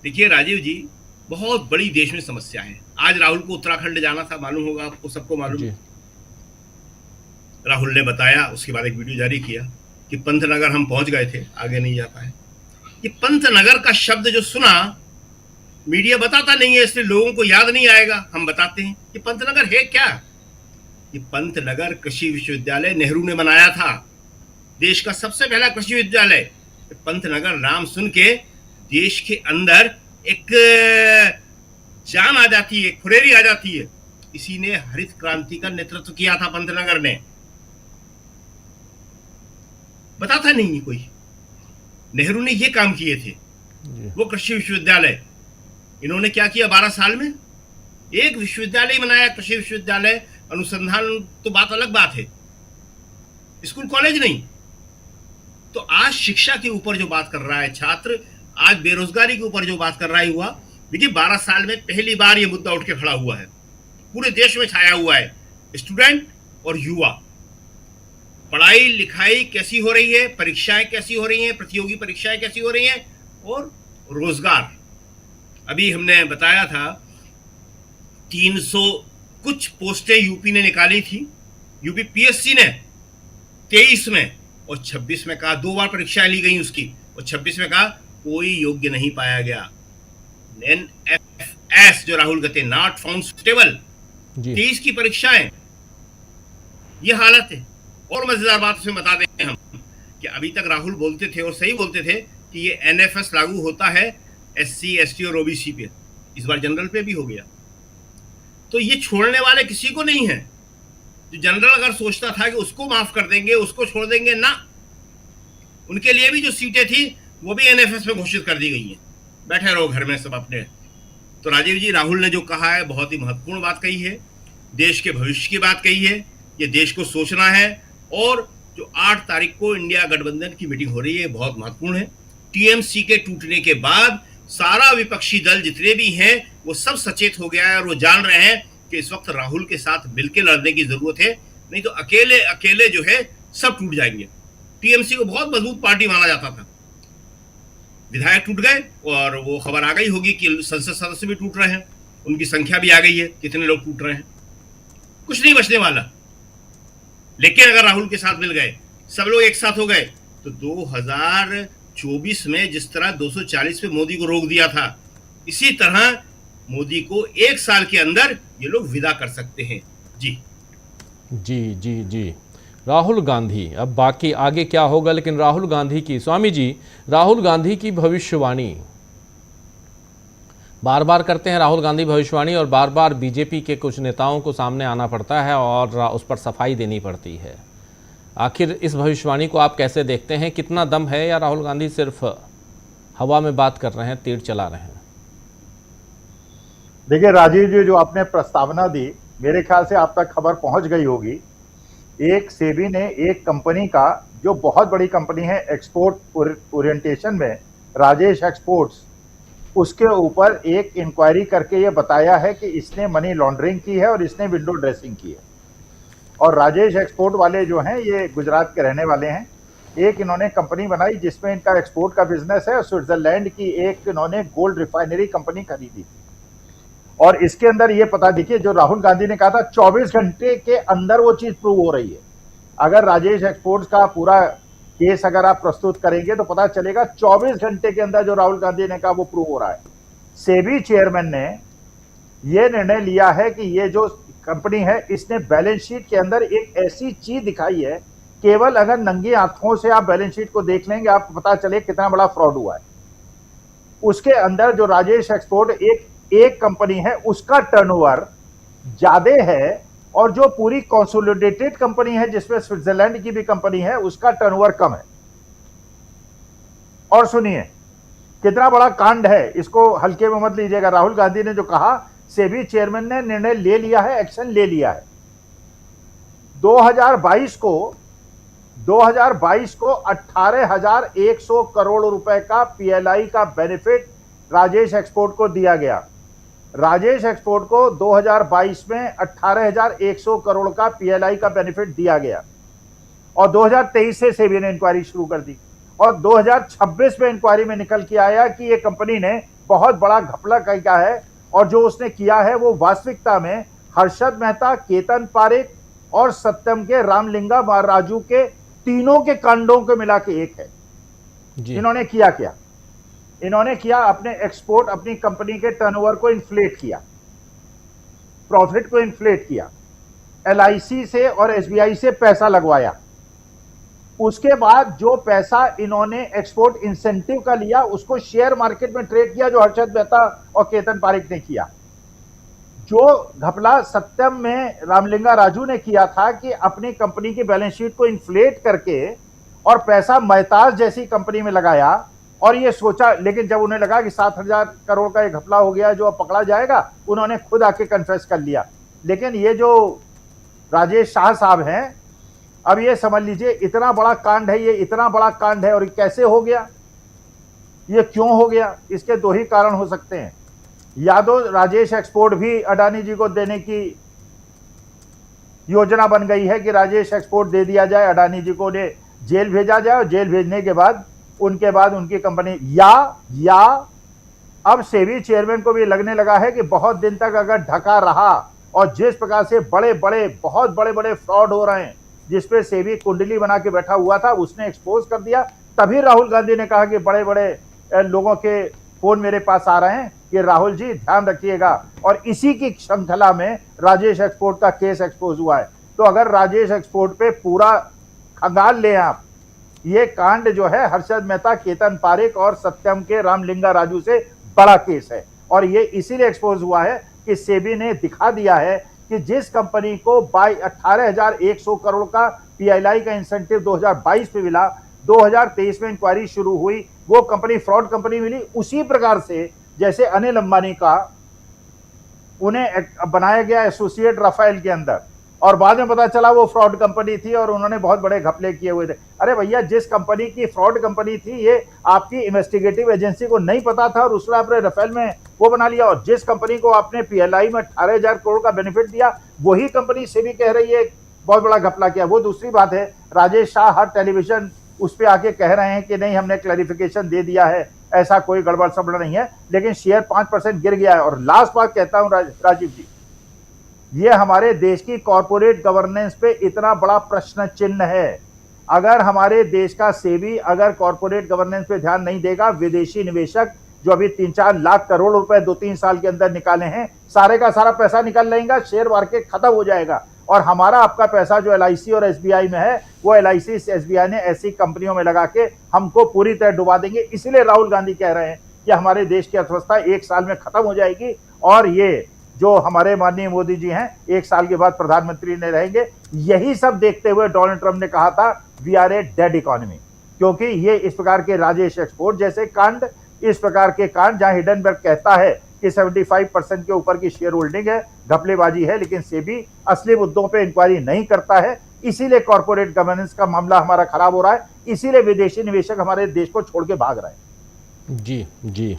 देखिए राजीव जी, बहुत बड़ी देश में समस्या है। आज राहुल को उत्तराखंड जाना था, मालूम होगा आपको, सबको मालूम। राहुल ने बताया, उसके बाद एक वीडियो जारी किया कि पंतनगर हम पहुंच गए थे, आगे नहीं जा पाए। ये पंतनगर का शब्द जो सुना, मीडिया बताता नहीं है, इसलिए लोगों को याद नहीं आएगा, हम बताते हैं। ये पंतनगर है क्या? ये पंतनगर कृषि विश्वविद्यालय नेहरू ने बनाया था, देश का सबसे पहला कृषि विश्वविद्यालय। पंतनगर नाम सुन के देश के अंदर एक जान आ जाती है, एक फुरेरी आ जाती है। इसी ने हरित क्रांति का नेतृत्व किया था पंतनगर ने। बताता नहीं है कोई। नेहरू ने ये काम किए थे। वो कृषि विश्वविद्यालय। इन्होंने क्या किया 12 साल में? एक विश्वविद्यालय बनाया, कृषि विश्वविद्यालय। अनुसंधान तो बात अलग बात है, स्कूल कॉलेज नहीं। तो आज शिक्षा के ऊपर जो बात कर रहा है छात्र, आज बेरोजगारी के ऊपर जो बात कर रहा है हुआ, देखिए 12 साल में पहली बार ये मुद्दा उठ के खड़ा हुआ है, पूरे देश में छाया हुआ है। स्टूडेंट और युवा, पढ़ाई लिखाई कैसी हो रही है, परीक्षाएं कैसी हो रही हैं, प्रतियोगी परीक्षाएं कैसी हो रही हैं, और रोजगार। अभी हमने बताया था 300 कुछ पोस्टें यूपी ने निकाली थी, यूपी पीएससी ने 23 में, और 26 में कहा, 2 बार परीक्षाएं ली गई उसकी, और 26 में कहा कोई योग्य नहीं पाया गया। NFS जो राहुल कहते हैं, नॉट फाउंड सुटेबल। 23 की परीक्षाएं, ये हालत है। और मजेदार बात उसमें बता दें हम कि अभी तक राहुल बोलते थे और सही बोलते थे कि ये NFS लागू होता है SC, ST और OBC पे, इस बार जनरल पे भी हो गया। तो ये छोड़ने वाले किसी को नहीं है। जो जनरल अगर सोचता था कि उसको माफ कर देंगे, उसको छोड़ देंगे, ना, उनके लिए भी जो सीटें थी वो भी NFS में घोषित कर दी गई हैं। बैठे रहो घर में सब अपने। तो राजीव जी, राहुल ने जो कहा है बहुत ही महत्वपूर्ण बात कही है, देश के भविष्य की बात कही है। ये देश को सोचना है। और जो 8 तारीख को इंडिया गठबंधन की मीटिंग हो रही है, बहुत महत्वपूर्ण है। टीएमसी के टूटने के बाद सारा विपक्षी दल जितने भी हैं वो सब सचेत हो गया है, और वो जान रहे हैं कि इस वक्त राहुल के साथ मिलकर लड़ने की जरूरत है, नहीं तो अकेले अकेले जो है सब टूट जाएंगे। टीएमसी को बहुत मजबूत पार्टी माना जाता था, विधायक टूट गए, और वो खबर आ गई होगी कि संसद सदस्य भी टूट रहे हैं, उनकी संख्या भी आ गई है, कितने लोग टूट रहे हैं, कुछ नहीं बचने वाला। लेकिन अगर राहुल के साथ मिल गए, सब लोग एक साथ हो गए, तो 2024 में जिस तरह 240 पे मोदी को रोक दिया था, इसी तरह मोदी को 1 साल के अंदर ये लोग विदा कर सकते हैं। जी जी जी जी। राहुल गांधी, अब बाकी आगे क्या होगा, लेकिन राहुल गांधी की, स्वामी जी, राहुल गांधी की भविष्यवाणी बार बार करते हैं राहुल गांधी भविष्यवाणी, और बार बार बीजेपी के कुछ नेताओं को सामने आना पड़ता है और उस पर सफाई देनी पड़ती है। आखिर इस भविष्यवाणी को आप कैसे देखते हैं? कितना दम है, या राहुल गांधी सिर्फ हवा में बात कर रहे हैं, तीर चला रहे हैं? देखिए राजीव जी, जो आपने प्रस्तावना दी, मेरे ख्याल से आप तक खबर पहुंच गई होगी। एक सेबी ने एक कंपनी का, जो बहुत बड़ी कंपनी है एक्सपोर्ट ओरिएंटेशन में, राजेश एक्सपोर्ट्स, उसके ऊपर एक इंक्वायरी करके ये बताया है कि इसने मनी लॉन्ड्रिंग की है और इसने विंडो ड्रेसिंग की है। और राजेश एक्सपोर्ट वाले जो हैं ये गुजरात के रहने वाले हैं। एक इन्होंने कंपनी बनाई जिसमें इनका एक्सपोर्ट का बिजनेस है, और स्विट्जरलैंड की एक इन्होंने गोल्ड रिफाइनरी कंपनी खरीदी थी। और इसके अंदर ये पता, देखिए जो राहुल गांधी ने कहा था 24 घंटे के अंदर वो चीज प्रूव हो रही है। अगर राजेश एक्सपोर्ट्स का पूरा केस अगर आप प्रस्तुत करेंगे तो पता चलेगा 24 घंटे के अंदर जो राहुल गांधी ने कहा वो प्रूव हो रहा है। सेबी चेयरमैन ने यह निर्णय लिया है कि ये जो कंपनी है इसने बैलेंस शीट के अंदर एक ऐसी चीज दिखाई है, केवल अगर नंगी आंखों से आप बैलेंस शीट को देख लेंगे आपको पता चले कितना बड़ा फ्रॉड हुआ है। उसके अंदर जो राजेश एक्सपोर्ट एक कंपनी है उसका टर्नओवर ज्यादा है, और जो पूरी कंसोलिडेटेड कंपनी है जिसमें स्विट्जरलैंड की भी कंपनी है उसका टर्नओवर कम है। और सुनिए कितना बड़ा कांड है, इसको हल्के में मत लीजिएगा। राहुल गांधी ने जो कहा, सेबी चेयरमैन ने निर्णय ले लिया है, एक्शन ले लिया है। 2022 को 18,100 करोड़ रुपए का पीएलआई का बेनिफिट राजेश एक्सपोर्ट को दिया गया। राजेश एक्सपोर्ट को 2022 में 18,100 करोड़ का पीएलआई का बेनिफिट दिया गया, और 2023 से सेबी ने इंक्वायरी शुरू कर दी, और 2026 में इंक्वायरी में निकल के आया कि ये कंपनी ने बहुत बड़ा घपला किया है, और जो उसने किया है वो वास्तविकता में हर्षद मेहता, केतन पारेख और सत्यम के रामलिंगा राजू के तीनों के कांडों को मिला के एक है। इन्होंने किया क्या? इन्होंने किया, अपने एक्सपोर्ट, अपनी कंपनी के टर्नओवर को इन्फ्लेट किया, प्रॉफिट को इन्फ्लेट किया, एलआईसी से और एसबीआई से पैसा लगवाया। उसके बाद जो पैसा इन्होंने एक्सपोर्ट इंसेंटिव का लिया उसको शेयर मार्केट में ट्रेड किया, जो हर्षद मेहता और केतन पारेख ने किया। जो घपला सत्यम में रामलिंगा राजू ने किया था कि अपनी कंपनी की बैलेंस शीट को इन्फ्लेट करके और पैसा मेहताज जैसी कंपनी में लगाया, और ये सोचा, लेकिन जब उन्हें लगा कि 7,000 करोड़ का एक घपला हो गया जो अब पकड़ा जाएगा, उन्होंने खुद आके कन्फेस कर लिया। लेकिन ये जो राजेश शाह साहब हैं, अब ये समझ लीजिए इतना बड़ा कांड है, ये इतना बड़ा कांड है, और ये कैसे हो गया, ये क्यों हो गया? इसके दो ही कारण हो सकते हैं। या तो राजेश एक्सपोर्ट भी अडानी जी को देने की योजना बन गई है कि राजेश एक्सपोर्ट दे दिया जाए, अडानी जी को उन्हें जेल भेजा जाए, और जेल भेजने के बाद उनकी कंपनी, या अब सेबी चेयरमैन को भी लगने लगा है कि बहुत दिन तक अगर ढका रहा और जिस प्रकार से बहुत बड़े बड़े फ्रॉड हो रहे हैं, जिसपे सेबी कुंडली बना के बैठा हुआ था, उसने एक्सपोज कर दिया। तभी राहुल गांधी ने कहा कि बड़े बड़े लोगों के फोन मेरे पास आ रहे हैं कि राहुल जी ध्यान रखिएगा, और इसी की श्रृंखला में राजेश एक्सपोर्ट का केस एक्सपोज हुआ है। तो अगर राजेश एक्सपोर्ट पे पूरा खंगाल लें आप, ये कांड जो है हर्षद मेहता, केतन पारेख और सत्यम के रामलिंगा राजू से बड़ा केस है, और ये इसीलिए एक्सपोज हुआ है कि सेबी ने दिखा दिया है कि जिस कंपनी को 18,100 करोड़ का पीएलआई का इंसेंटिव 2022 में मिला, 2023 में इंक्वायरी शुरू हुई, वो कंपनी फ्रॉड कंपनी मिली। उसी प्रकार से जैसे अनिल अंबानी का उन्हें बनाया गया एसोसिएट राफेल के अंदर, और बाद में पता चला वो फ्रॉड कंपनी थी और उन्होंने बहुत बड़े घपले किए हुए थे। अरे भैया, जिस कंपनी की फ्रॉड कंपनी थी, ये आपकी इन्वेस्टिगेटिव एजेंसी को नहीं पता था और उसने आपने राफेल में वो बना लिया। और जिस कंपनी को आपने पीएलआई में 18,000 करोड़ का बेनिफिट दिया, वही कंपनी से भी कह रही है बहुत बड़ा घपला किया। वो दूसरी बात है, राजेश शाह हर टेलीविजन उस पर आके कह रहे हैं कि नहीं, हमने क्लैरिफिकेशन दे दिया है, ऐसा कोई गड़बड़ सड़बड़ नहीं है, लेकिन शेयर 5% गिर गया है। और लास्ट बात कहता हूं राजीव जी, ये हमारे देश की कॉर्पोरेट गवर्नेंस पे इतना बड़ा प्रश्न चिन्ह है। अगर हमारे देश का सेबी अगर कॉर्पोरेट गवर्नेंस पे ध्यान नहीं देगा, विदेशी निवेशक जो अभी 3-4 लाख करोड़ रुपए 2-3 साल के अंदर निकाले हैं, सारे का सारा पैसा निकल लेगा, शेयर मार्केट खत्म हो जाएगा, और हमारा आपका पैसा जो एलआईसी और एसबीआई में है, वो एलआईसी एसबीआई ने ऐसी कंपनियों में लगा के हमको पूरी तरह डुबा देंगे। इसलिए राहुल गांधी कह रहे हैं कि हमारे देश की अर्थव्यवस्था 1 साल में खत्म हो जाएगी, और ये जो हमारे माननीय मोदी जी हैं 1 साल के बाद प्रधानमंत्री ने रहेंगे। यही सब देखते हुए डोनाल्ड ट्रंप ने कहा था we are a dead economy, क्योंकि ये इस प्रकार के राजेश एक्सपोर्ट जैसे कांड, इस प्रकार के कांड जहां हिडनबर्ग कहता है कि 75% के ऊपर की शेयर होल्डिंग है, घपलेबाजी है, लेकिन सेबी असली मुद्दों पे इंक्वायरी नहीं करता है। इसीलिए कॉर्पोरेट गवर्नेंस का मामला हमारा खराब हो रहा है, इसीलिए विदेशी निवेशक हमारे देश को छोड़ के भाग रहे हैं। जी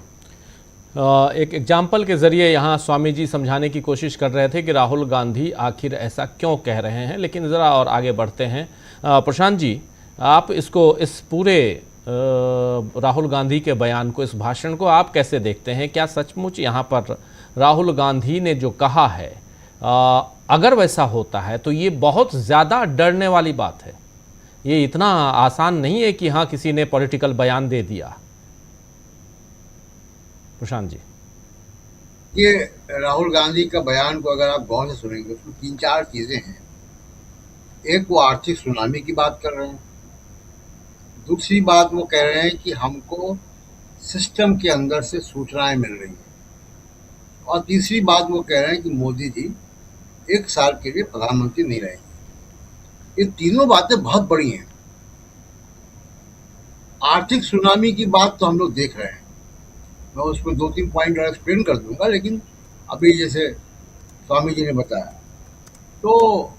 एक एग्जाम्पल के ज़रिए यहाँ स्वामी जी समझाने की कोशिश कर रहे थे कि राहुल गांधी आखिर ऐसा क्यों कह रहे हैं, लेकिन ज़रा और आगे बढ़ते हैं। प्रशांत जी, आप इसको, इस पूरे राहुल गांधी के बयान को, इस भाषण को आप कैसे देखते हैं? क्या सचमुच यहाँ पर राहुल गांधी ने जो कहा है, अगर वैसा होता है तो ये बहुत ज़्यादा डरने वाली बात है? ये इतना आसान नहीं है कि हाँ किसी ने पॉलिटिकल बयान दे दिया। प्रशांत जी, ये राहुल गांधी का बयान को अगर आप गौर से सुनेंगे, उसमें 3-4 चीजें हैं। एक, वो आर्थिक सुनामी की बात कर रहे हैं। दूसरी बात, वो कह रहे हैं कि हमको सिस्टम के अंदर से सूचनाएं मिल रही हैं। और तीसरी बात, वो कह रहे हैं कि मोदी जी 1 साल के लिए प्रधानमंत्री नहीं रहेंगे। ये तीनों बातें बहुत बड़ी हैं। आर्थिक सुनामी की बात तो हम लोग देख रहे हैं, मैं उसमें 2-3 पॉइंट और एक्सप्लेन कर दूंगा, लेकिन अभी जैसे स्वामी जी ने बताया, तो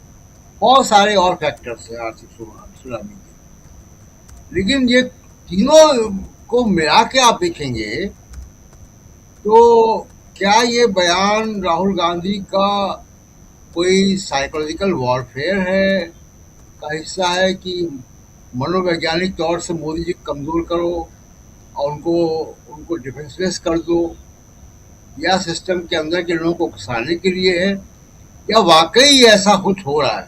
बहुत सारे और फैक्टर्स हैं आर्थिक सुनामी के। लेकिन ये तीनों को मिला के आप देखेंगे तो क्या ये बयान राहुल गांधी का कोई साइकोलॉजिकल वॉरफेयर है का हिस्सा है कि मनोवैज्ञानिक तौर से मोदी जी कमजोर करो और उनको डिफेंसलेस कर दो, या सिस्टम के अंदर के लोगों को घुसाने के लिए है, या वाकई ऐसा कुछ हो रहा है?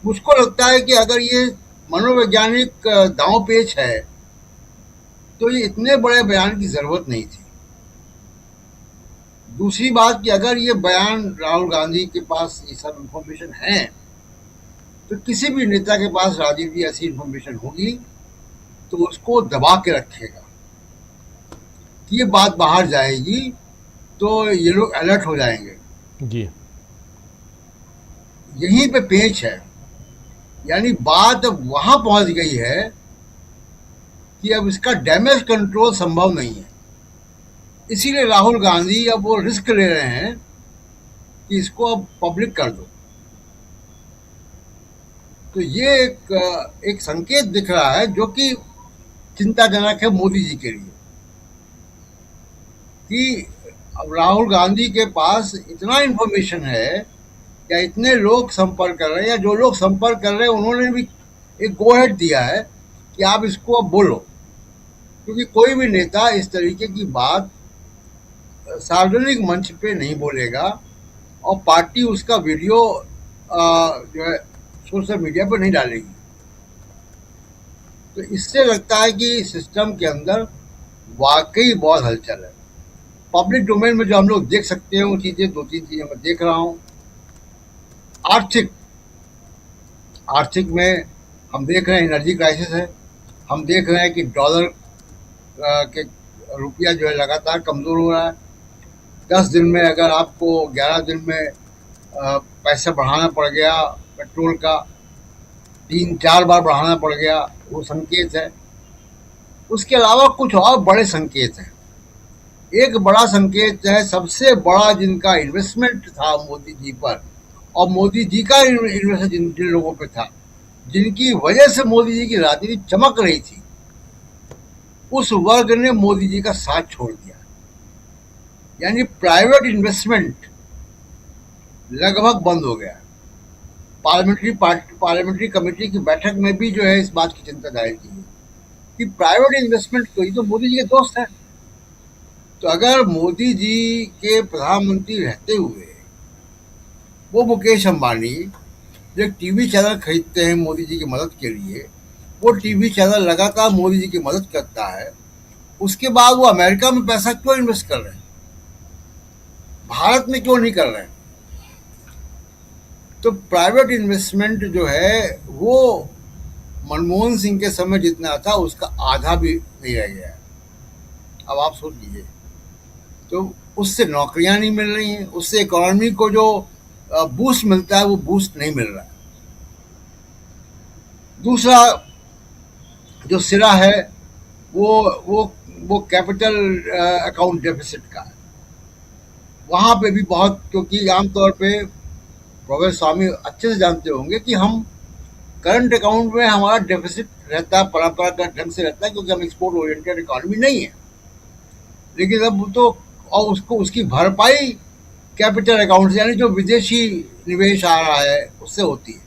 मुझको लगता है कि अगर ये मनोवैज्ञानिक दांव पेच है तो ये इतने बड़े बयान की जरूरत नहीं थी। दूसरी बात कि अगर ये बयान राहुल गांधी के पास ये सब इंफॉर्मेशन है, तो किसी भी नेता के पास राजीव जी ऐसी इंफॉर्मेशन होगी तो उसको दबा के रखेगा कि ये बात बाहर जाएगी तो ये लोग अलर्ट हो जाएंगे जी। यहीं पे पेच है, यानी बात वहां पहुंच गई है कि अब इसका डैमेज कंट्रोल संभव नहीं है। इसीलिए राहुल गांधी अब वो रिस्क ले रहे हैं कि इसको अब पब्लिक कर दो। तो ये एक संकेत दिख रहा है जो कि चिंताजनक है मोदी जी के लिए, कि अब राहुल गांधी के पास इतना इन्फॉर्मेशन है या इतने लोग संपर्क कर रहे हैं, या जो लोग संपर्क कर रहे हैं उन्होंने भी एक गो हेड दिया है कि आप इसको अब बोलो, क्योंकि कोई भी नेता इस तरीके की बात सार्वजनिक मंच पे नहीं बोलेगा और पार्टी उसका वीडियो जो है सोशल मीडिया पर नहीं डालेगी। तो इससे लगता है कि सिस्टम के अंदर वाकई बहुत हलचल है। पब्लिक डोमेन में जो हम लोग देख सकते हैं वो चीज़ें, दो तीन चीज़ें मैं देख रहा हूँ। आर्थिक में हम देख रहे हैं एनर्जी क्राइसिस है, हम देख रहे हैं कि डॉलर के रुपया जो है लगातार कमज़ोर हो रहा है। 10 दिन में अगर आपको 11 दिन में पैसा बढ़ाना पड़ गया, पेट्रोल का 3-4 बार बढ़ाना पड़ गया, वो संकेत है। उसके अलावा कुछ और बड़े संकेत हैं। एक बड़ा संकेत है, सबसे बड़ा जिनका इन्वेस्टमेंट था मोदी जी पर, और मोदी जी का इन्वेस्टमेंट जिन लोगों पे था, जिनकी वजह से मोदी जी की राजनीति चमक रही थी, उस वर्ग ने मोदी जी का साथ छोड़ दिया। यानी प्राइवेट इन्वेस्टमेंट लगभग बंद हो गया। पार्लियामेंट्री कमेटी की बैठक में भी जो है इस बात की चिंता जाहिर की है कि प्राइवेट इन्वेस्टमेंट तो ये तो मोदी जी के दोस्त हैं। तो अगर मोदी जी के प्रधानमंत्री रहते हुए वो मुकेश अंबानी जो टीवी चैनल खरीदते हैं मोदी जी की मदद के लिए, वो टीवी चैनल लगातार मोदी जी की मदद करता है, उसके बाद वो अमेरिका में पैसा क्यों इन्वेस्ट कर रहे हैं, भारत में क्यों नहीं कर रहे हैं? तो प्राइवेट इन्वेस्टमेंट जो है वो मनमोहन सिंह के समय जितना था उसका आधा भी नहीं रह गया है। अब आप सोच लीजिए, तो उससे नौकरियां नहीं मिल रही हैं, उससे इकोनॉमी को जो बूस्ट मिलता है वो बूस्ट नहीं मिल रहा है। दूसरा जो सिरा है वो कैपिटल अकाउंट डेफिसिट का है। वहाँ पे भी बहुत, क्योंकि आमतौर पे प्रोफेसर स्वामी अच्छे से जानते होंगे कि हम करंट अकाउंट में हमारा डेफिसिट रहता है, परंपरागत ढंग से रहता है, क्योंकि हम एक्सपोर्ट ओरिएंटेड इकोनॉमी नहीं है। लेकिन अब तो और उसकी भरपाई कैपिटल अकाउंट से, यानी जो विदेशी निवेश आ रहा है उससे होती है,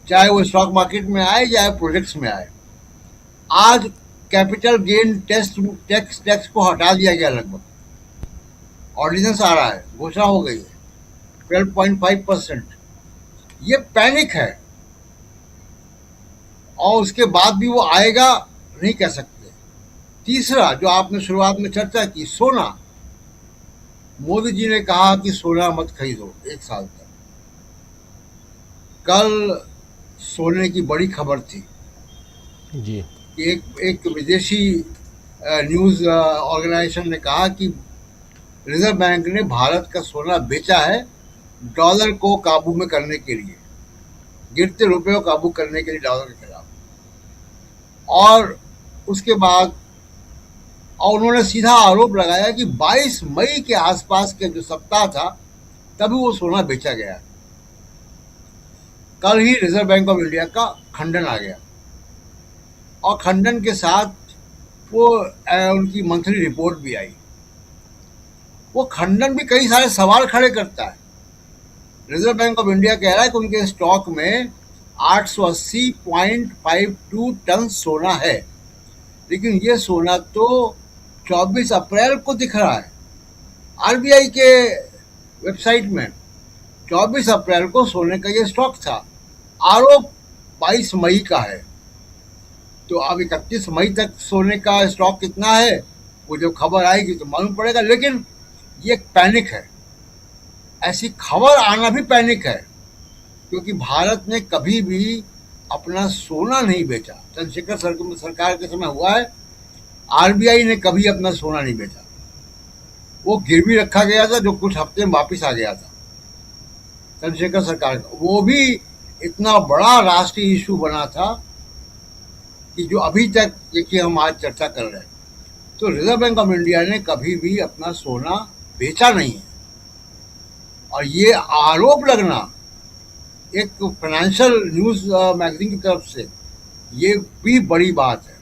चाहे वो स्टॉक मार्केट में आए चाहे प्रोजेक्ट्स में आए। आज कैपिटल गेन टैक्स को हटा दिया गया, लगभग ऑर्डिनेंस आ रहा है, घोषणा हो गई है 12.5%। ये पैनिक है, और उसके बाद भी वो आएगा नहीं कह सकते। तीसरा जो आपने शुरुआत में चर्चा की, सोना, मोदी जी ने कहा कि सोना मत खरीदो 1 साल तक। कल सोने की बड़ी खबर थी जी कि एक विदेशी न्यूज़ ऑर्गेनाइजेशन ने कहा कि रिजर्व बैंक ने भारत का सोना बेचा है डॉलर को काबू में करने के लिए, गिरते रुपये को काबू करने के लिए डॉलर के खिलाफ। और उसके बाद उन्होंने सीधा आरोप लगाया कि 22 मई के आसपास के जो सप्ताह था तभी वो सोना बेचा गया। कल ही रिजर्व बैंक ऑफ इंडिया का खंडन आ गया, और खंडन के साथ वो उनकी मंथली रिपोर्ट भी आई। वो खंडन भी कई सारे सवाल खड़े करता है। रिजर्व बैंक ऑफ इंडिया कह रहा है कि उनके स्टॉक में 880.52 टन सोना है, लेकिन ये सोना तो 24 अप्रैल को दिख रहा है आरबीआई के वेबसाइट में। 24 अप्रैल को सोने का ये स्टॉक था, आरोप 22 मई का है। तो अब 31 मई तक सोने का स्टॉक कितना है वो जब खबर आएगी तो मालूम पड़ेगा। लेकिन ये एक पैनिक है, ऐसी खबर आना भी पैनिक है, क्योंकि भारत ने कभी भी अपना सोना नहीं बेचा। चंद्रशेखर सरकार के समय हुआ है, आरबीआई ने कभी अपना सोना नहीं बेचा। वो गिरवी रखा गया था जो कुछ हफ्ते में वापस आ गया था चंद्रशेखर सरकार का। वो भी इतना बड़ा राष्ट्रीय इशू बना था कि जो अभी तक देखिए हम आज चर्चा कर रहे हैं, तो रिजर्व बैंक ऑफ इंडिया ने कभी भी अपना सोना बेचा नहीं है। और ये आरोप लगना एक फाइनेंशियल न्यूज मैगजीन की तरफ से, ये भी बड़ी बात है।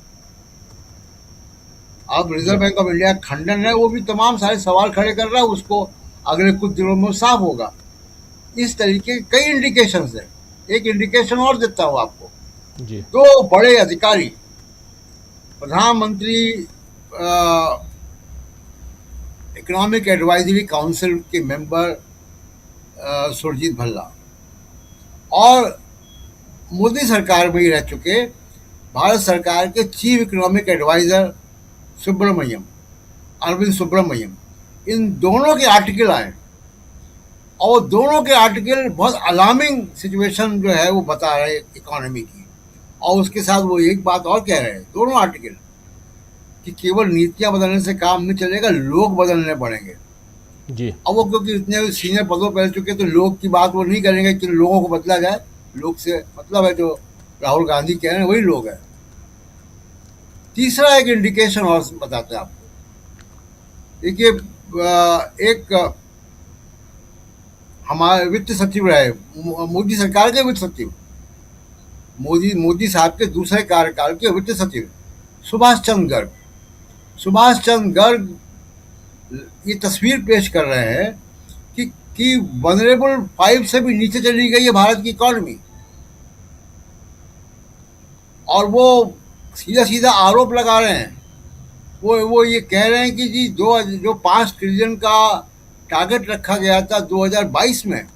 अब रिजर्व बैंक ऑफ इंडिया खंडन है, वो भी तमाम सारे सवाल खड़े कर रहा है, उसको अगले कुछ दिनों में साफ होगा। इस तरीके के कई इंडिकेशंस है। एक इंडिकेशन और देता हूँ आपको, जी। दो बड़े अधिकारी, प्रधानमंत्री इकोनॉमिक एडवाइजरी काउंसिल के मेंबर सुरजीत भल्ला और मोदी सरकार में ही रह चुके भारत सरकार के chief economic adviser Subramanian, Arvind Subramanian, इन दोनों के आर्टिकल आए और दोनों के आर्टिकल बहुत अलार्मिंग सिचुएशन जो है वो बता रहे इकोनॉमी की। और उसके साथ वो एक बात और कह रहे हैं दोनों आर्टिकल कि केवल नीतियां बदलने से काम नहीं चलेगा, लोग बदलने पड़ेंगे। जी। अब वो क्योंकि इतने सीनियर पदों पर रह चुके तो लोग की बात वो नहीं करेंगे कि लोगों को बदला जाए। लोग से मतलब है जो राहुल गांधी कह रहे हैं वही लोग हैं। तीसरा एक इंडिकेशन और बताते हैं आपको। देखिए एक हमारे वित्त सचिव रहे मोदी सरकार के वित्त सचिव, मोदी साहब के दूसरे कार्यकाल के वित्त सचिव सुभाष चंद्र गर्ग ये तस्वीर पेश कर रहे हैं कि वनरेबल 5 से भी नीचे चली गई है भारत की इकॉनमी। और वो सीधा आरोप लगा रहे हैं, वो ये कह रहे हैं कि जी जो 5 ट्रिलियन का टारगेट रखा गया था 2022 में,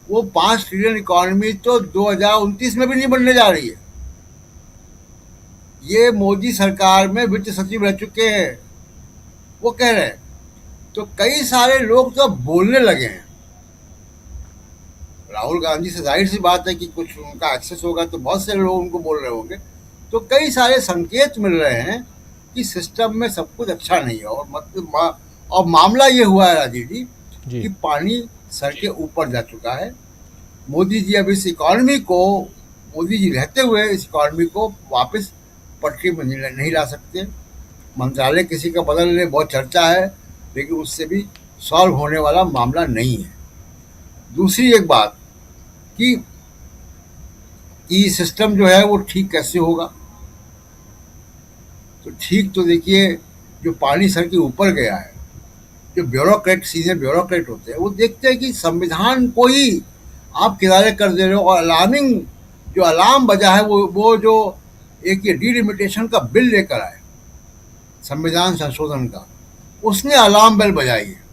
वो 5 ट्रिलियन इकॉनमी तो 2029 में भी नहीं बनने जा रही है। ये मोदी सरकार में वित्त सचिव रह चुके हैं, वो कह रहे हैं। तो कई सारे लोग तो बोलने लगे हैं। राहुल गांधी से जाहिर सी बात है कि कुछ उनका एक्सेस होगा तो बहुत से लोग उनको बोल रहे होंगे। तो कई सारे संकेत मिल रहे हैं कि सिस्टम में सब कुछ अच्छा नहीं है। और मामला ये हुआ है राजीव जी कि पानी सर के ऊपर जा चुका है। मोदी जी अब इस इकॉनमी को, मोदी जी रहते हुए इस इकॉनमी को वापस पटरी में नहीं ला सकते। मंत्रालय किसी का बदलने बहुत चर्चा है, लेकिन उससे भी सॉल्व होने वाला मामला नहीं है। दूसरी एक बात कि सिस्टम जो है वो ठीक कैसे होगा। तो ठीक तो देखिए, जो पानी सर के ऊपर गया है, जो ब्यूरोक्रेट, सीनियर ब्यूरोक्रेट होते हैं, वो देखते हैं कि संविधान को ही आप किनारे कर दे रहे हो। और अलार्मिंग जो अलार्म बजा है वो जो एक ये डिलिमिटेशन का बिल लेकर आए, संविधान संशोधन का, उसने अलार्म बेल बजाई है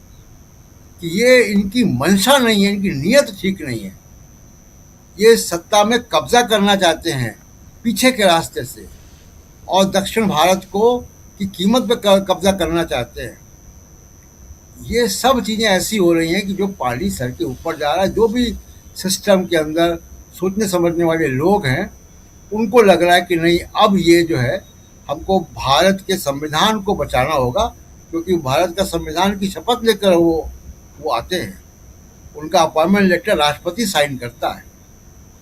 कि ये इनकी मंशा नहीं है, इनकी नीयत ठीक नहीं है। ये सत्ता में कब्जा करना चाहते हैं पीछे के रास्ते से, और दक्षिण भारत को की कीमत पे कब्जा करना चाहते हैं। ये सब चीज़ें ऐसी हो रही हैं कि जो पानी सर के ऊपर जा रहा है। जो भी सिस्टम के अंदर सोचने समझने वाले लोग हैं, उनको लग रहा है कि नहीं, अब ये जो है हमको भारत के संविधान को बचाना होगा, क्योंकि भारत का संविधान की शपथ लेकर वो आते हैं। उनका अपॉइंटमेंट लेटर राष्ट्रपति साइन करता है।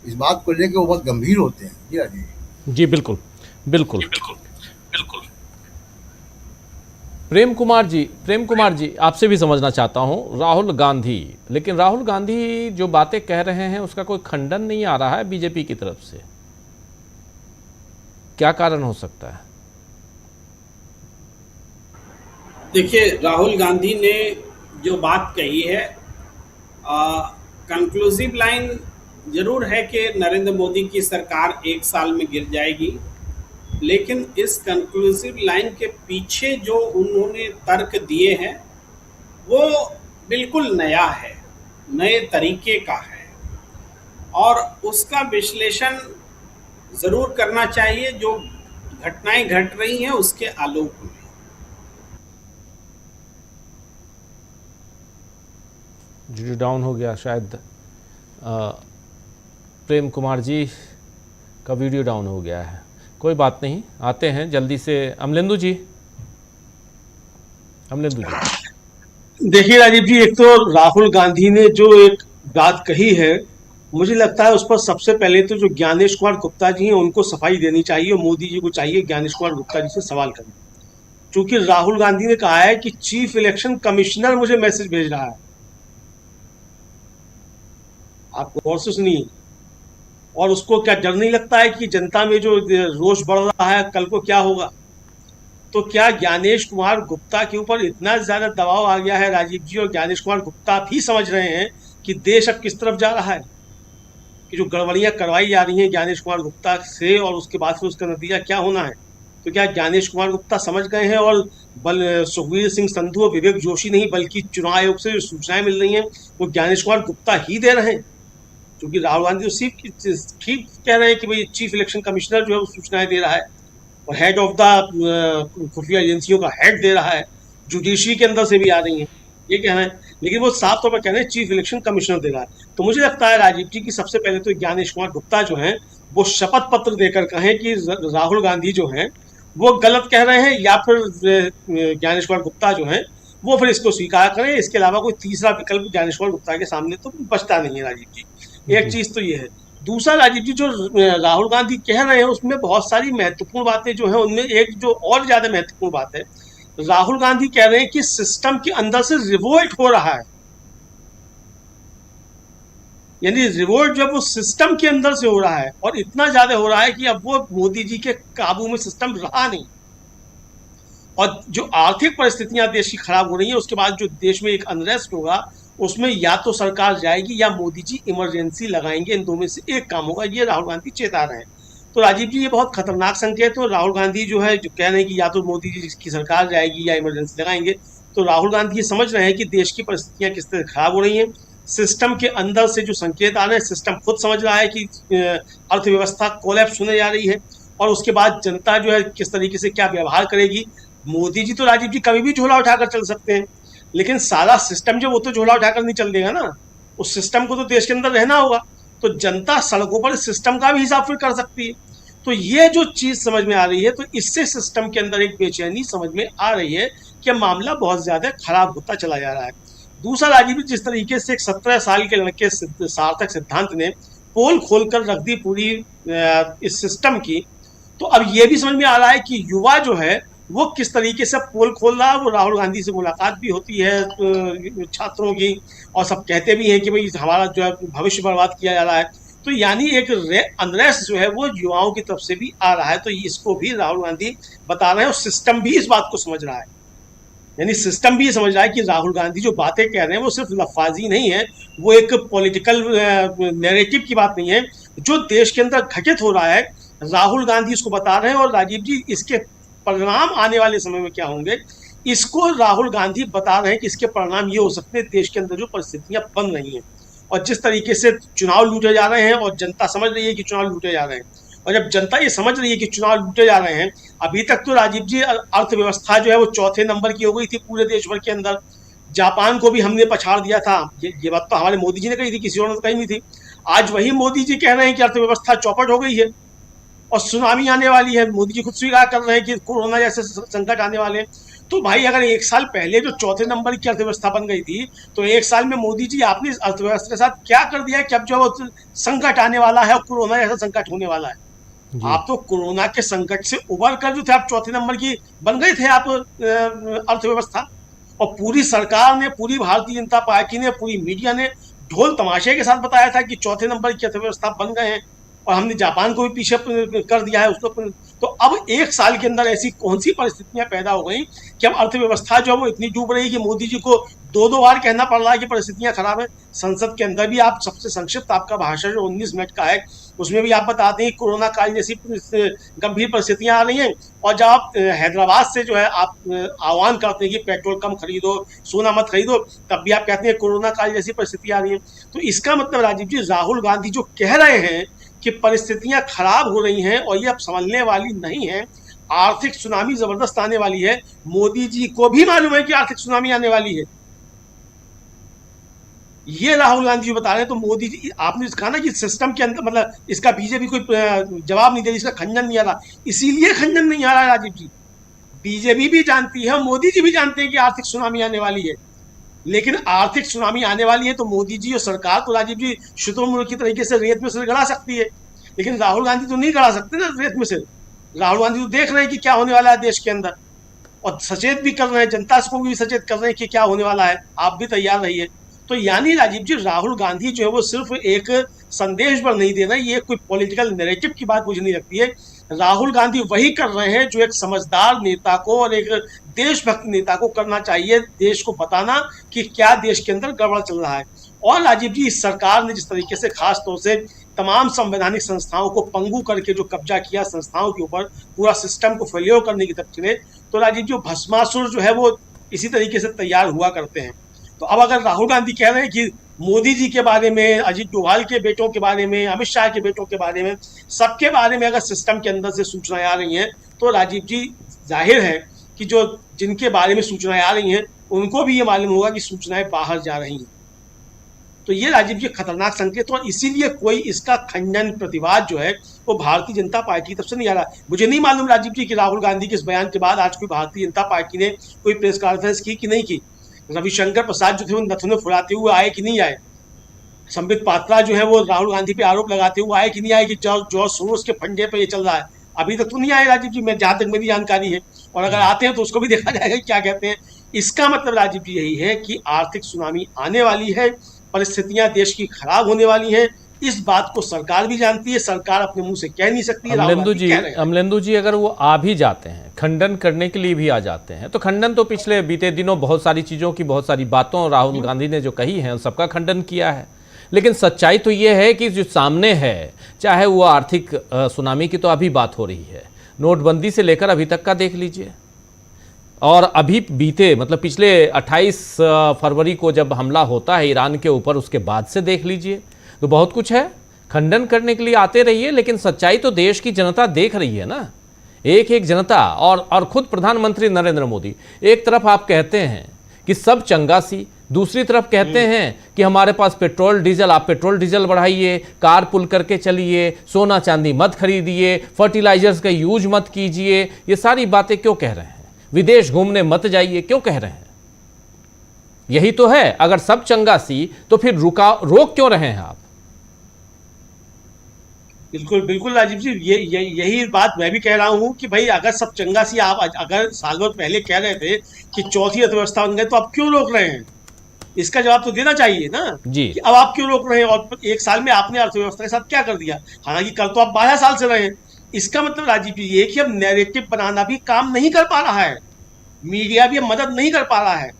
इस बात को लेकर वो बहुत गंभीर होते हैं। जी राजीव जी, बिल्कुल बिल्कुल बिल्कुल। प्रेम कुमार जी आपसे भी समझना चाहता हूं, राहुल गांधी, लेकिन राहुल गांधी जो बातें कह रहे हैं उसका कोई खंडन नहीं आ रहा है बीजेपी की तरफ से। क्या कारण हो सकता है? देखिए, राहुल गांधी ने जो बात कही है, कंक्लूसिव लाइन जरूर है कि नरेंद्र मोदी की सरकार 1 साल में गिर जाएगी, लेकिन इस कंक्लूसिव लाइन के पीछे जो उन्होंने तर्क दिए हैं वो बिल्कुल नया है, नए तरीके का है, और उसका विश्लेषण ज़रूर करना चाहिए जो घटनाएं घट रही हैं उसके आलोक में। वीडियो डाउन हो गया शायद, प्रेम कुमार जी का वीडियो डाउन हो गया है। कोई बात नहीं, आते हैं जल्दी से अमलेंदु जी। देखिए राजीव जी, एक तो राहुल गांधी ने जो एक बात कही है मुझे लगता है उस पर सबसे पहले तो जो ज्ञानेश कुमार गुप्ता जी हैं उनको सफाई देनी चाहिए, और मोदी जी को चाहिए ज्ञानेश कुमार गुप्ता जी से सवाल करना। क्योंकि राहुल गांधी ने कहा है कि चीफ इलेक्शन कमिश्नर मुझे मैसेज भेज रहा है, आप गौर से सुनिए। और उसको क्या डर नहीं लगता है कि जनता में जो रोष बढ़ रहा है कल को क्या होगा? तो क्या ज्ञानेश कुमार गुप्ता के ऊपर इतना ज्यादा दबाव आ गया है राजीव जी, और ज्ञानेश कुमार गुप्ता भी समझ रहे हैं कि देश अब किस तरफ जा रहा है, कि जो गड़बड़ियां करवाई जा रही हैं ज्ञानेश कुमार गुप्ता से और उसके बाद फिर उसका नतीजा क्या होना है? तो क्या ज्ञानेश कुमार गुप्ता समझ गए हैं, और सुखबीर सिंह संधू और विवेक जोशी नहीं बल्कि चुनाव आयोग से जो सूचनाएं मिल रही हैं वो ज्ञानेश कुमार गुप्ता ही दे रहे हैं? क्योंकि राहुल गांधी तो सिर्फ ठीक कह रहे हैं कि भाई चीफ इलेक्शन कमिश्नर जो है वो सूचनाएं दे रहा है, और हेड ऑफ द खुफिया एजेंसियों का हेड दे रहा है, जुडिशरी के अंदर से भी आ रही हैं, ये कह रहे हैं। लेकिन वो साफ तौर पर कह रहे हैं चीफ इलेक्शन कमिश्नर दे रहा है। तो मुझे लगता है राजीव जी की सबसे पहले तो ज्ञानेश कुमार गुप्ता जो हैं वो शपथ पत्र देकर कहें कि राहुल गांधी जो हैं वो गलत कह रहे हैं, या फिर ज्ञानेश कुमार गुप्ता जो हैं वो फिर इसको स्वीकार करें। इसके अलावा कोई तीसरा विकल्प ज्ञानेश कुमार गुप्ता के सामने तो बचता नहीं है राजीव जी। एक चीज तो ये है। दूसरा राजीव जी, जो राहुल गांधी कह रहे हैं उसमें बहुत सारी महत्वपूर्ण बातें जो हैं, उनमें एक जो और ज्यादा महत्वपूर्ण बात है, राहुल गांधी कह रहे हैं कि सिस्टम के अंदर से रिवोल्ट हो रहा है, यानी रिवोल्ट जो वो सिस्टम के अंदर से हो रहा है, और इतना ज्यादा हो रहा है कि अब वो मोदी जी के काबू में सिस्टम रहा नहीं। और जो आर्थिक परिस्थितियां देश की खराब हो रही हैं, उसके बाद जो देश में एक अनरेस्ट होगा उसमें या तो सरकार जाएगी या मोदी जी इमरजेंसी लगाएंगे, इन दो में से एक काम होगा, ये राहुल गांधी चेता रहे हैं। तो राजीव जी ये बहुत खतरनाक संकेत है। राहुल गांधी जो है जो कह रहे हैं कि या तो मोदी जी की सरकार जाएगी या इमरजेंसी लगाएंगे, तो राहुल गांधी ये समझ रहे हैं कि देश की परिस्थितियां किस तरह खराब हो रही हैं। सिस्टम के अंदर से जो संकेत आ रहे हैं, सिस्टम खुद समझ रहा है कि अर्थव्यवस्था कोलैप्स होने जा रही है, और उसके बाद जनता जो है किस तरीके से क्या व्यवहार करेगी। मोदी जी तो राजीव जी कभी भी झोला उठाकर चल सकते हैं, लेकिन सारा सिस्टम जो वो तो झोला उठाकर नहीं चल देगा ना, उस सिस्टम को तो देश के अंदर रहना होगा। तो जनता सड़कों पर सिस्टम का भी हिसाब फिर कर सकती है। तो ये जो चीज समझ में आ रही है, तो इससे सिस्टम के अंदर एक बेचैनी समझ में आ रही है कि मामला बहुत ज्यादा खराब होता चला जा रहा है। दूसरा राजीव जी, जिस तरीके से एक 17 साल के लड़के सार्थक सिद्धांत ने पोल खोलकर रख दी पूरी इस सिस्टम की, तो अब ये भी समझ में आ रहा है कि युवा जो है वो किस तरीके से पोल खोल रहा है। वो राहुल गांधी से मुलाकात भी होती है छात्रों की, और सब कहते भी हैं कि भाई हमारा जो है भविष्य बर्बाद किया जा रहा है। तो यानी एक अनरेस्ट जो है वो युवाओं की तरफ से भी आ रहा है। तो इसको भी राहुल गांधी बता रहे हैं, और सिस्टम भी इस बात को समझ रहा है। यानी सिस्टम भी समझ रहा है कि राहुल गांधी जो बातें कह रहे हैं वो सिर्फ लफाजी नहीं है, वो एक पॉलिटिकल नैरेटिव की बात नहीं है। जो देश के अंदर घटित हो रहा है राहुल गांधी इसको बता रहे हैं, और राजीव जी इसके परिणाम आने वाले समय में क्या होंगे इसको राहुल गांधी बता रहे हैं कि इसके परिणाम ये हो सकते हैं देश के अंदर जो परिस्थितियां बन रही हैं, और जिस तरीके से चुनाव लूटे जा रहे हैं, और जनता समझ रही है कि चुनाव लूटे जा रहे हैं। और जब जनता ये समझ रही है कि चुनाव लूटे जा रहे हैं, अभी तक तो राजीव जी अर्थव्यवस्था जो है वो चौथे नंबर की हो गई थी पूरे देश भर के अंदर। जापान को भी हमने पछाड़ दिया था, ये बात तो हमारे मोदी जी ने कही थी, किसी और ने कही नहीं थी। आज वही मोदी जी कह रहे हैं कि अर्थव्यवस्था चौपट हो गई है और सुनामी आने वाली है। मोदी जी खुद स्वीकार कर रहे हैं कि कोरोना जैसे संकट आने वाले हैं। तो भाई अगर एक साल पहले जो चौथे नंबर की अर्थव्यवस्था बन गई थी, तो एक साल में मोदी जी आपने इस अर्थव्यवस्था के साथ क्या कर दिया है कि अब जो संकट आने वाला है और कोरोना जैसा संकट होने वाला है। आप तो कोरोना के संकट से उबर कर जो थे आप चौथे नंबर की बन गए थे आप अर्थव्यवस्था। और पूरी सरकार ने, पूरी भारतीय जनता पार्टी ने, पूरी मीडिया ने ढोल तमाशे के साथ बताया था कि चौथे नंबर की अर्थव्यवस्था बन गए हैं, और हमने जापान को भी पीछे कर दिया है उसको। तो अब एक साल के अंदर ऐसी कौन सी परिस्थितियां पैदा हो गई कि अब अर्थव्यवस्था जो है वो इतनी डूब रही है कि मोदी जी को दो बार कहना पड़ रहा है कि परिस्थितियां खराब है। संसद के अंदर भी आप सबसे संक्षिप्त आपका भाषण जो 19 मिनट का है उसमें भी आप बताते हैं कोरोना काल जैसी गंभीर परिस्थितियां आ रही हैं, और जब आप हैदराबाद से जो है आप आह्वान करते हैं कि पेट्रोल कम खरीदो, सोना मत खरीदो, तब भी आप कहते हैं कोरोना काल जैसी परिस्थितियां आ रही हैं। तो इसका मतलब राजीव जी, राहुल गांधी जो कह रहे हैं कि परिस्थितियां खराब हो रही हैं और ये अब संभलने वाली नहीं है, आर्थिक सुनामी जबरदस्त आने वाली है, मोदी जी को भी मालूम है कि आर्थिक सुनामी आने वाली है, ये राहुल गांधी जी बता रहे हैं। तो मोदी जी, आपने कहा ना कि सिस्टम के अंदर, मतलब इसका बीजेपी कोई जवाब नहीं दे रही, इसका खंडन नहीं आ रहा, इसीलिए खंडन नहीं आ रहा है राजीव जी। बीजेपी भी जानती है, मोदी जी भी जानते हैं कि आर्थिक सुनामी आने वाली है, लेकिन आर्थिक सुनामी आने वाली है तो मोदी जी और सरकार तो राजीव जी शुतुरमुर्ग की तरीके से रेत में सिर गड़ा सकती है, लेकिन राहुल गांधी तो नहीं गड़ा सकते ना रेत में सिर। राहुल गांधी तो देख रहे हैं कि क्या होने वाला है देश के अंदर, और सचेत भी कर रहे हैं, जनता को भी सचेत कर रहे हैं कि क्या होने वाला है, आप भी तैयार रहिए। तो यानी राजीव जी राहुल गांधी जो है वो सिर्फ एक संदेश पर नहीं दे रहे, ये कोई पॉलिटिकल नैरेटिव की बात मुझे नहीं लगती है। राहुल गांधी वही कर रहे हैं जो एक समझदार नेता को और एक देशभक्त नेता को करना चाहिए, देश को बताना कि क्या देश के अंदर गड़बड़ चल रहा है। और राजीव जी इस सरकार ने जिस तरीके से खास तौर से तमाम संवैधानिक संस्थाओं को पंगु करके जो कब्जा किया संस्थाओं के ऊपर, पूरा सिस्टम को फेल्योर करने की तरफ चले, तो राजीव जी भस्मासुर जो है वो इसी तरीके से तैयार हुआ करते हैं। तो अब अगर राहुल गांधी कह रहे हैं कि मोदी जी के बारे में, अजीत डोभाल के बेटों के बारे में, अमित शाह के बेटों के बारे में, सबके बारे में अगर सिस्टम के अंदर से सूचनाएं आ रही हैं, तो राजीव जी जाहिर है कि जो जिनके बारे में सूचनाएं आ रही हैं उनको भी ये मालूम होगा कि सूचनाएं बाहर जा रही हैं। तो ये राजीव जी खतरनाक संकेत, और इसीलिए कोई इसका खंडन प्रतिवाद जो है वो भारतीय जनता पार्टी की तरफ से नहीं आ रहा। मुझे नहीं मालूम राजीव जी कि राहुल गांधी के इस बयान के बाद आज कोई भारतीय जनता पार्टी ने कोई प्रेस कॉन्फ्रेंस की कि नहीं की। रविशंकर प्रसाद जो थे वो नथुने फुलाते हुए आए कि नहीं आए, संबित पात्रा जो है वो राहुल गांधी पे आरोप लगाते हुए आए कि नहीं आए कि जॉर्ज सोरोस के फंडे पे ये चल रहा है, अभी तक तो नहीं आए राजीव जी, मैं जहां तक मेरी जानकारी है। और अगर आते हैं तो उसको भी देखा जाएगा क्या कहते हैं। इसका मतलब राजीव जी यही है कि आर्थिक सुनामी आने वाली है, परिस्थितियां देश की खराब होने वाली हैं, इस बात को सरकार भी जानती है, सरकार अपने मुंह से कह नहीं सकती है। अमलेंदु जी अगर वो आ भी जाते हैं, खंडन करने के लिए भी आ जाते हैं, तो खंडन तो पिछले बीते दिनों बहुत सारी चीज़ों की, बहुत सारी बातों राहुल गांधी ने जो कही हैं उन सबका खंडन किया है। लेकिन सच्चाई तो ये है कि जो सामने है, चाहे वो आर्थिक सुनामी की तो अभी बात हो रही है, नोटबंदी से लेकर अभी तक का देख लीजिए, और अभी बीते मतलब पिछले 28 फरवरी को जब हमला होता है ईरान के ऊपर, उसके बाद से देख लीजिए, तो बहुत कुछ है। खंडन करने के लिए आते रहिए, लेकिन सच्चाई तो देश की जनता देख रही है ना, एक एक जनता। और खुद प्रधानमंत्री नरेंद्र मोदी, एक तरफ आप कहते हैं कि सब चंगासी, दूसरी तरफ कहते हैं कि हमारे पास पेट्रोल डीजल, आप पेट्रोल डीजल बढ़ाइए, कार पुल करके चलिए, सोना चांदी मत खरीदिए, फर्टिलाइजर्स का यूज मत कीजिए, ये सारी बातें क्यों कह रहे हैं? विदेश घूमने मत जाइए क्यों कह रहे हैं? यही तो है। अगर सब चंगासी तो फिर रोक क्यों रहे हैं आप? बिल्कुल बिल्कुल राजीव जी, यही बात मैं भी कह रहा हूं कि भाई अगर सब चंगासी आप अगर साल भर पहले कह रहे थे कि चौथी अर्थव्यवस्था बन गए, तो आप क्यों रोक रहे हैं? इसका जवाब तो देना चाहिए ना जी, कि अब आप क्यों रोक रहे हैं, और एक साल में आपने अर्थव्यवस्था के साथ क्या कर दिया? हालांकि कर तो आप 12 साल से रहे हैं। इसका मतलब राजीव जी ये कि अब नैरेटिव बनाना भी काम नहीं कर पा रहा है, मीडिया भी अब मदद नहीं कर पा रहा है।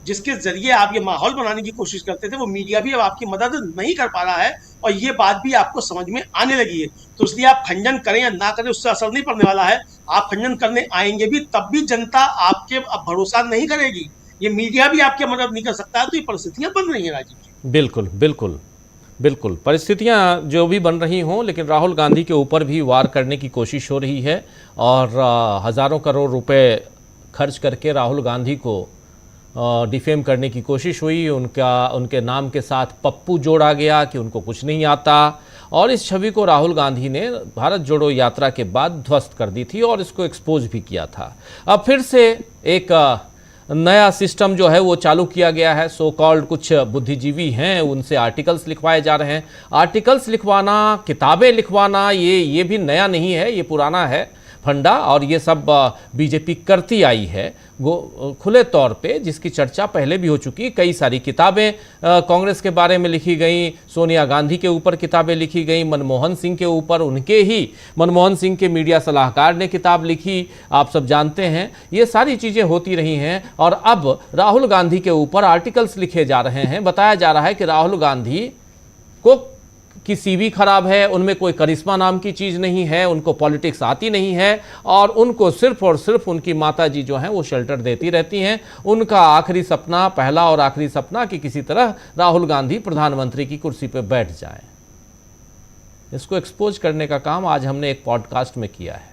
जिसके जरिए आप ये माहौल बनाने की कोशिश करते थे, वो मीडिया भी अब आपकी मदद नहीं कर पा रहा है, और ये बात भी आपको समझ में आने लगी है। तो इसलिए आप खंडन करें या ना करें उससे असर नहीं पड़ने वाला है। आप खंडन करने आएंगे भी तब भी जनता आपके अब भरोसा नहीं करेगी, ये मीडिया भी आपकी मदद नहीं कर सकता है। तो ये परिस्थितियां बन रही हैं राजीव जी। बिल्कुल बिल्कुल बिल्कुल, परिस्थितियां जो भी बन रही हों, लेकिन राहुल गांधी के ऊपर भी वार करने की कोशिश हो रही है, और हज़ारों करोड़ रुपए खर्च करके राहुल गांधी को डिफेम करने की कोशिश हुई। उनके नाम के साथ पप्पू जोड़ा गया कि उनको कुछ नहीं आता, और इस छवि को राहुल गांधी ने भारत जोड़ो यात्रा के बाद ध्वस्त कर दी थी और इसको एक्सपोज भी किया था। अब फिर से एक नया सिस्टम जो है वो चालू किया गया है। सो कॉल्ड कुछ बुद्धिजीवी हैं, उनसे आर्टिकल्स लिखवाए जा रहे हैं। आर्टिकल्स लिखवाना, किताबें लिखवाना, ये भी नया नहीं है, ये पुराना है फंडा, और ये सब बीजेपी करती आई है खुले तौर पे, जिसकी चर्चा पहले भी हो चुकी। कई सारी किताबें कांग्रेस के बारे में लिखी गई, सोनिया गांधी के ऊपर किताबें लिखी गई, मनमोहन सिंह के ऊपर उनके ही मनमोहन सिंह के मीडिया सलाहकार ने किताब लिखी, आप सब जानते हैं। ये सारी चीज़ें होती रही हैं, और अब राहुल गांधी के ऊपर आर्टिकल्स लिखे जा रहे हैं। बताया जा रहा है कि राहुल गांधी की सीवी खराब है, उनमें कोई करिश्मा नाम की चीज़ नहीं है, उनको पॉलिटिक्स आती नहीं है, और उनको सिर्फ और सिर्फ उनकी माताजी जो हैं वो शेल्टर देती रहती हैं। उनका आखिरी सपना, पहला और आखिरी सपना कि किसी तरह राहुल गांधी प्रधानमंत्री की कुर्सी पर बैठ जाएं। इसको एक्सपोज करने का काम आज हमने एक पॉडकास्ट में किया है।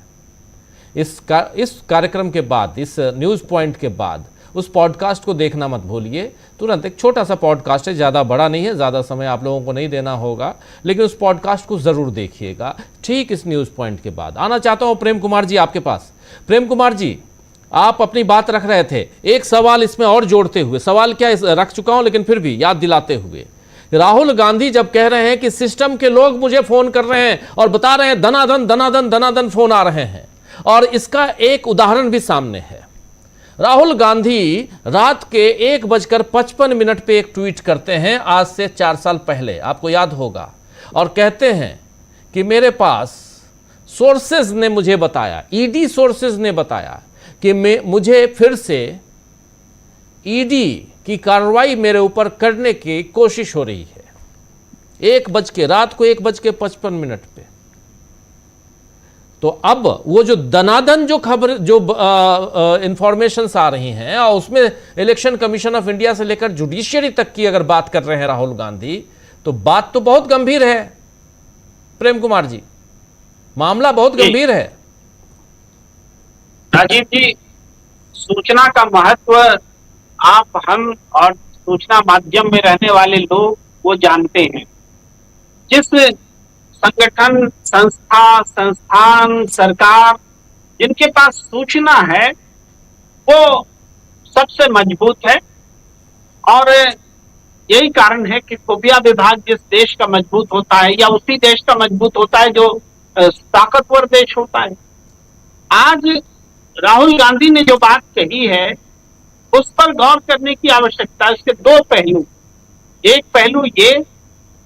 इस कार्यक्रम के बाद, इस न्यूज़ पॉइंट के बाद उस पॉडकास्ट को देखना मत भूलिए। तुरंत, एक छोटा सा पॉडकास्ट है, ज़्यादा बड़ा नहीं है, ज़्यादा समय आप लोगों को नहीं देना होगा, लेकिन उस पॉडकास्ट को ज़रूर देखिएगा। ठीक इस न्यूज़ पॉइंट के बाद आना चाहता हूँ प्रेम कुमार जी आपके पास। प्रेम कुमार जी, आप अपनी बात रख रहे थे, एक सवाल इसमें और जोड़ते हुए, सवाल क्या रख चुका हूं लेकिन फिर भी याद दिलाते हुए, राहुल गांधी जब कह रहे हैं कि सिस्टम के लोग मुझे फोन कर रहे हैं और बता रहे हैं धनाधन धनाधन धनाधन फोन आ रहे हैं, और इसका एक उदाहरण भी सामने है। राहुल गांधी रात के 1:55 पे एक ट्वीट करते हैं, आज से 4 साल पहले, आपको याद होगा, और कहते हैं कि मेरे पास सोर्सेज ने मुझे बताया, ईडी सोर्सेज ने बताया कि मुझे फिर से ईडी की कार्रवाई मेरे ऊपर करने की कोशिश हो रही है। रात को 1:55 पे। तो अब वो जो दनादन जो खबर, जो इंफॉर्मेशंस आ रही हैं, और उसमें इलेक्शन कमीशन ऑफ इंडिया से लेकर जुडिशियरी तक की अगर बात कर रहे हैं राहुल गांधी, तो बात तो बहुत गंभीर है प्रेम कुमार जी, मामला बहुत गंभीर है। राजीव जी, सूचना का महत्व आप, हम और सूचना माध्यम में रहने वाले लोग वो जानते हैं। जिस संगठन, संस्था, संस्थान, सरकार जिनके पास सूचना है वो सबसे मजबूत है, और यही कारण है कि खुफिया विभाग जिस देश का मजबूत होता है या उसी देश का मजबूत होता है जो ताकतवर देश होता है। आज राहुल गांधी ने जो बात कही है उस पर गौर करने की आवश्यकता है। इसके 2 पहलू, एक पहलू ये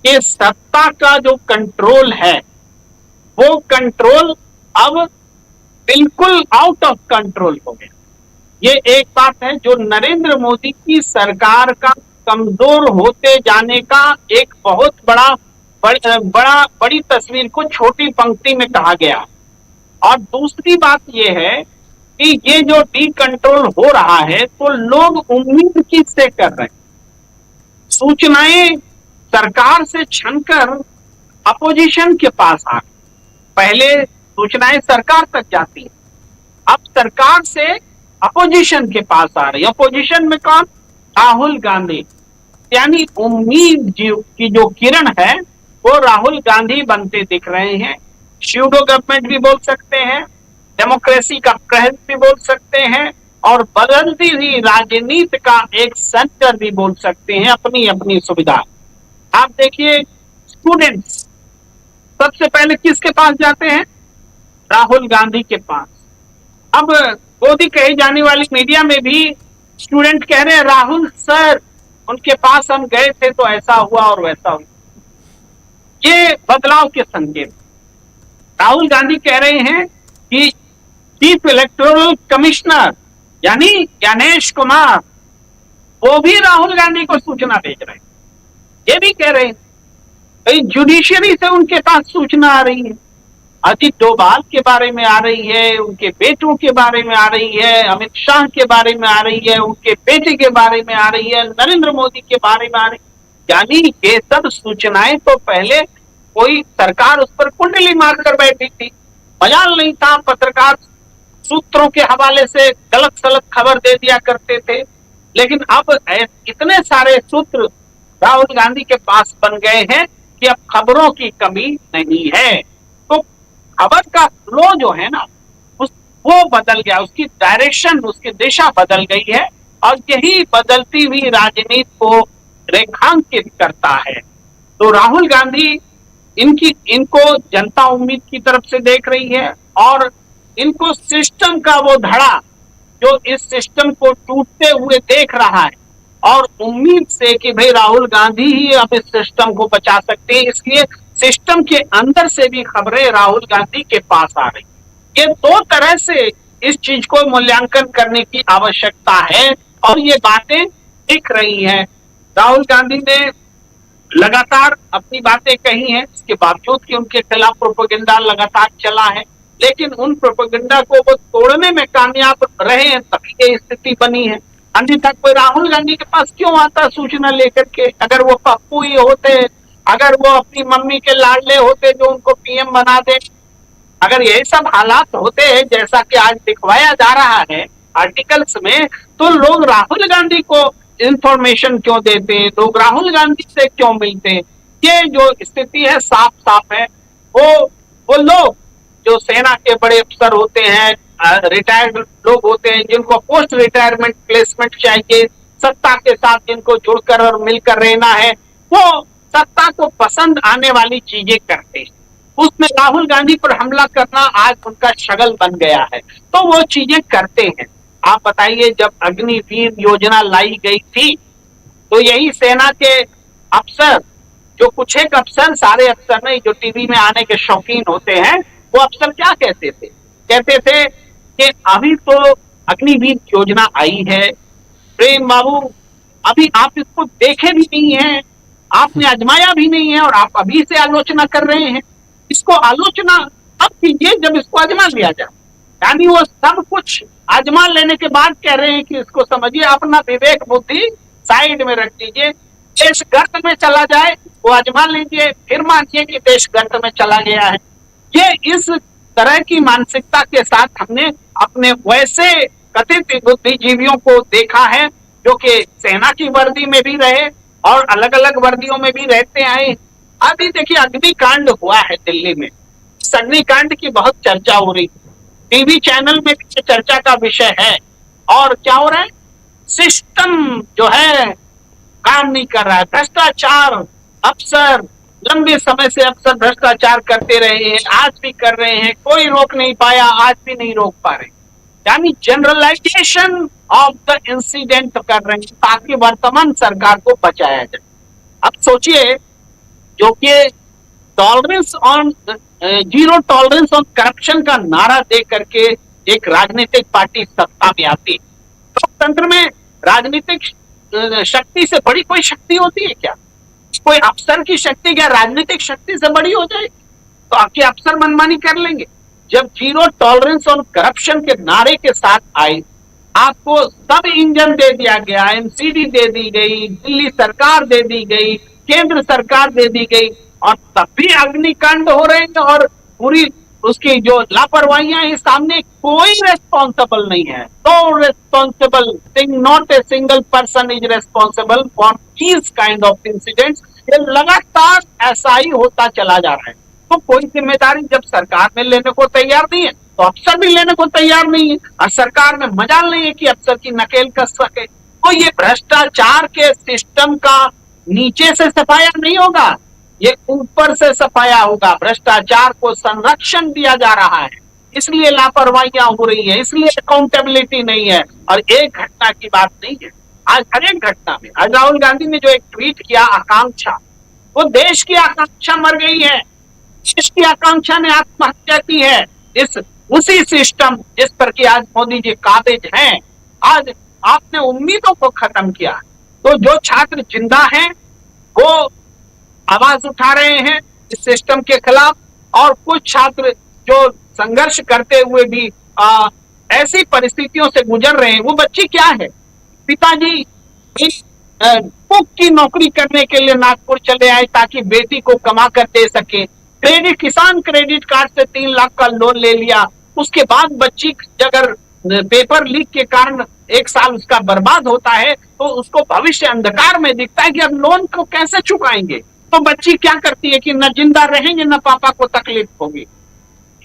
कि सत्ता का जो कंट्रोल है वो कंट्रोल अब बिल्कुल आउट ऑफ कंट्रोल हो गया। ये एक बात है जो नरेंद्र मोदी की सरकार का कमजोर होते जाने का एक बहुत बड़ी तस्वीर को छोटी पंक्ति में कहा गया। और दूसरी बात यह है कि ये जो डी कंट्रोल हो रहा है तो लोग उम्मीद किससे कर रहे हैं? सूचनाएं सरकार से छनकर अपोजिशन के पास आ गई। पहले सूचनाएं सरकार तक जाती है, अब सरकार से अपोजिशन के पास आ रही है। अपोजिशन में कौन? राहुल गांधी। यानी उम्मीद की जो किरण है वो राहुल गांधी बनते दिख रहे हैं। श्यूडो गवर्नमेंट भी बोल सकते हैं, डेमोक्रेसी का प्रहर भी बोल सकते हैं, और बदलती हुई राजनीति का एक सेंटर भी बोल सकते हैं, अपनी अपनी सुविधा। आप देखिए, स्टूडेंट्स सबसे पहले किसके पास जाते हैं? राहुल गांधी के पास। अब गोदी कही जाने वाली मीडिया में भी स्टूडेंट कह रहे हैं राहुल सर उनके पास हम गए थे तो ऐसा हुआ और वैसा हुआ। ये बदलाव के संकेत। राहुल गांधी कह रहे हैं कि चीफ इलेक्टोरल कमिश्नर यानी ज्ञानेश कुमार वो भी राहुल गांधी को सूचना भेज रहे हैं। ये भी कह रहे हैं जुडिशियरी से उनके पास सूचना आ रही है, अजीत डोभाल के बारे में आ रही है, उनके बेटों के बारे में आ रही है, अमित शाह के बारे में आ रही है, उनके बेटे के बारे में आ रही है, नरेंद्र मोदी के बारे में आ रही है। यानी ये सब सूचनाएं तो पहले कोई सरकार उस पर कुंडली मारकर बैठी थी, मजाल नहीं था, पत्रकार सूत्रों के हवाले से गलत सलत खबर दे दिया करते थे। लेकिन अब इतने सारे सूत्र राहुल गांधी के पास बन गए हैं कि अब खबरों की कमी नहीं है। तो खबर का फ्लो जो है ना वो बदल गया, उसकी डायरेक्शन, उसकी दिशा बदल गई है, और यही बदलती हुई राजनीति को रेखांकित करता है। तो राहुल गांधी इनको जनता उम्मीद की तरफ से देख रही है, और इनको सिस्टम का वो धड़ा जो इस सिस्टम को टूटते हुए देख रहा है, और उम्मीद से कि भाई राहुल गांधी ही अब इस सिस्टम को बचा सकते हैं, इसलिए सिस्टम के अंदर से भी खबरें राहुल गांधी के पास आ रही। ये 2 तरह से इस चीज को मूल्यांकन करने की आवश्यकता है, और ये बातें दिख रही हैं। राहुल गांधी ने लगातार अपनी बातें कही हैं, इसके बावजूद कि उनके खिलाफ प्रोपेगेंडा लगातार चला है, लेकिन उन प्रोपेगेंडा को वो तोड़ने में कामयाब रहे हैं, तभी ये स्थिति बनी है। अन्यथा कोई राहुल गांधी के पास क्यों आता सूचना लेकर के? अगर वो पप्पू ही होते, अगर वो अपनी मम्मी के लाडले होते जो उनको पीएम बना दे, अगर यही सब हालात होते हैं जैसा कि आज दिखवाया जा रहा है आर्टिकल्स में, तो लोग राहुल गांधी को इंफॉर्मेशन क्यों देते, लोग राहुल गांधी से क्यों मिलते? ये जो स्थिति है साफ साफ है। वो लोग जो सेना के बड़े अफसर होते हैं, रिटायर्ड लोग होते हैं जिनको पोस्ट रिटायरमेंट प्लेसमेंट चाहिए, सत्ता के साथ जिनको जुड़कर और मिलकर रहना है, वो सत्ता को पसंद आने वाली चीजें करते हैं। उसमें राहुल गांधी पर हमला करना आज उनका शगल बन गया है, तो वो चीजें करते हैं। आप बताइए, जब अग्निवीर योजना लाई गई थी तो यही सेना के अफसर, जो कुछ एक अफसर, सारे अफसर नहीं, जो टीवी में आने के शौकीन होते हैं, वो अफसर क्या कहते थे? कहते थे कि अभी तो अग्निवीर योजना आई है प्रेम बाबू, अभी आप इसको देखे भी नहीं है, आपने आजमाया भी नहीं है और आप अभी से आलोचना कर रहे हैं। इसको आलोचना अब कीजिए जब इसको आजमा लिया जाए। यानी वो सब कुछ आजमा लेने के बाद कह रहे हैं कि इसको समझिए, अपना विवेक बुद्धि साइड में रख दीजिए, देश गर्त में चला जाए वो आजमा लीजिए, फिर मानिए कि देश गर्त में चला गया है। ये इस तरह की मानसिकता के साथ हमने अपने वैसे कथित बुद्धिजीवियों को देखा है जो कि सेना की वर्दी में भी रहे और अलग अलग वर्दियों में भी रहते आए। अभी देखिए अग्निकांड हुआ है दिल्ली में, इस अग्निकांड की बहुत चर्चा हो रही, टीवी चैनल में भी चर्चा का विषय है। और क्या हो रहा है? सिस्टम जो है काम नहीं कर रहा है, भ्रष्टाचार, अफसर लंबे समय से अफसर भ्रष्टाचार करते रहे हैं, आज भी कर रहे हैं, कोई रोक नहीं पाया, आज भी नहीं रोक पा रहे। यानी जनरलाइजेशन ऑफ द इंसिडेंट कर रहे हैं ताकि वर्तमान सरकार को बचाया जाए। अब सोचिए, जो कि tolerance on zero tolerance on corruption का नारा दे करके एक राजनीतिक पार्टी सत्ता में आती, लोकतंत्र में राजनीतिक शक्ति से बड़ी कोई शक्ति होती है क्या? कोई अफसर की शक्ति क्या राजनीतिक शक्ति से बड़ी हो जाएगी? तो आपके अफसर मनमानी कर लेंगे। जब जीरो टॉलरेंस ऑन करप्शन के नारे के साथ आए, आपको सब इंजन दे दिया गया, एमसीडी दे दी गई, दिल्ली सरकार दे दी गई, केंद्र सरकार दे दी गई, और तब भी अग्निकांड हो रहे हैं और पूरी उसकी जो लापरवाहियां हैं सामने, कोई रेस्पॉन्सिबल नहीं है। तो responsible thing, not a single person is responsible for these kind of incidents. ये लगातार ऐसा ही होता चला जा रहा है। तो कोई जिम्मेदारी जब सरकार में लेने को तैयार नहीं है तो अफसर भी लेने को तैयार नहीं है, और सरकार में मजाल नहीं है कि अफसर की नकेल कस सके। तो ये भ्रष्टाचार के सिस्टम का नीचे से सफाया नहीं होगा, ये ऊपर से सफाया होगा। भ्रष्टाचार को संरक्षण दिया जा रहा है, इसलिए लापरवाहियां हो रही है, इसलिए अकाउंटेबिलिटी नहीं है। और एक घटना की बात नहीं है, आज हर एक घटना में, आज राहुल गांधी ने जो एक ट्वीट किया, आकांक्षा, वो देश की आकांक्षा मर गई है, देश की आकांक्षा ने आत्महत्या की है। इस उसी सिस्टम जिस पर कि आज मोदी जी काबिज हैं, आज आपने उम्मीदों को खत्म किया। तो जो छात्र जिंदा हैं वो आवाज उठा रहे हैं इस सिस्टम के खिलाफ, और कुछ छात्र जो संघर्ष करते हुए भी ऐसी परिस्थितियों से गुजर रहे हैं। वो बच्ची क्या है, पिताजी कुक की नौकरी करने के लिए नागपुर चले आए ताकि बेटी को कमा कर दे सके, किसान क्रेडिट कार्ड से 3 लाख का लोन ले लिया, उसके बाद बच्ची अगर पेपर लीक के कारण 1 साल उसका बर्बाद होता है तो उसको भविष्य अंधकार में दिखता है कि अब लोन को कैसे चुकाएंगे। तो बच्ची क्या करती है कि न जिंदा रहेंगे न पापा को तकलीफ होगी।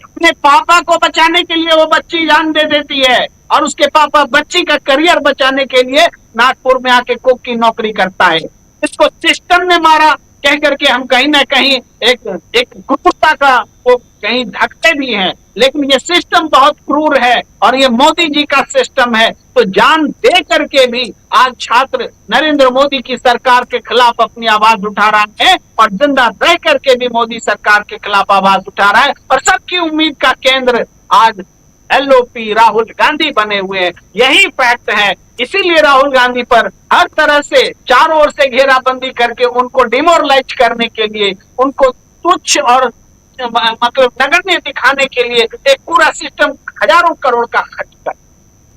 अपने पापा को बचाने के लिए वो बच्ची जान दे देती है, और उसके पापा बच्ची का करियर बचाने के लिए नागपुर में आके कुक की नौकरी करता है। इसको सिस्टम ने मारा कह करके हम कहीं ना कहीं एक क्रूरता का वो कहीं ढकते भी हैं, लेकिन ये सिस्टम बहुत क्रूर है और ये मोदी जी का सिस्टम है। तो जान दे करके भी आज छात्र नरेंद्र मोदी की सरकार के खिलाफ अपनी आवाज उठा रहा है, और जिंदा रह करके भी मोदी सरकार के खिलाफ आवाज उठा रहा है। और सबकी उम्मीद का केंद्र आज एलओपी राहुल गांधी बने हुए हैं, यही फैक्ट है। इसीलिए राहुल गांधी पर हर तरह से चारों ओर से घेराबंदी करके उनको डिमोरलाइज करने के लिए, उनको तुच्छ और मतलब नगण्य दिखाने के लिए एक पूरा सिस्टम हजारों करोड़ का खर्च कर।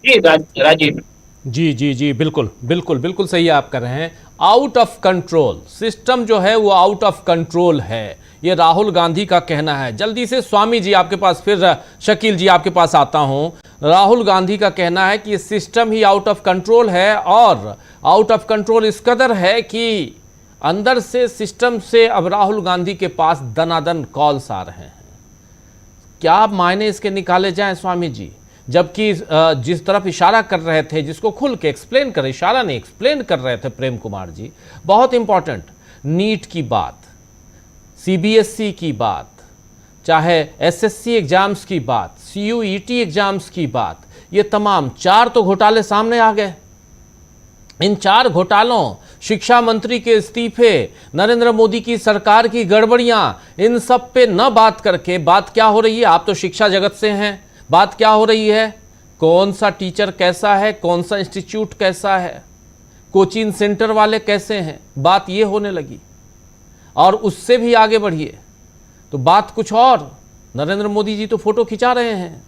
जी राजीव जी जी जी, बिल्कुल बिल्कुल बिल्कुल सही आप कर रहे हैं। आउट ऑफ कंट्रोल सिस्टम जो है वो आउट ऑफ कंट्रोल है, ये राहुल गांधी का कहना है। जल्दी से स्वामी जी आपके पास, फिर शकील जी आपके पास आता हूं। राहुल गांधी का कहना है कि system he out of control है, और आउट ऑफ कंट्रोल इस कदर है कि अंदर से सिस्टम से अब राहुल गांधी के पास दनादन कॉल्स आ रहे हैं। क्या मायने इसके निकाले जाएं स्वामी जी? जबकि जिस तरफ इशारा कर रहे थे, जिसको खुल के एक्सप्लेन कर, इशारा नहीं एक्सप्लेन कर रहे थे प्रेम कुमार जी, बहुत इंपॉर्टेंट, नीट की बात, सीबीएसई की बात, चाहे एसएससी एग्जाम्स की बात, सीयूईटी एग्जाम्स की बात, ये तमाम 4 तो घोटाले सामने आ गए। इन 4 घोटालों, शिक्षा मंत्री के इस्तीफे, नरेंद्र मोदी की सरकार की गड़बड़ियां, इन सब पे न बात करके बात क्या हो रही है, आप तो शिक्षा जगत से हैं, बात क्या हो रही है, कौन सा टीचर कैसा है, कौन सा इंस्टीट्यूट कैसा है, कोचिंग सेंटर वाले कैसे हैं, बात ये होने लगी। और उससे भी आगे बढ़िए तो बात कुछ और, नरेंद्र मोदी जी तो फोटो खिंचा रहे हैं,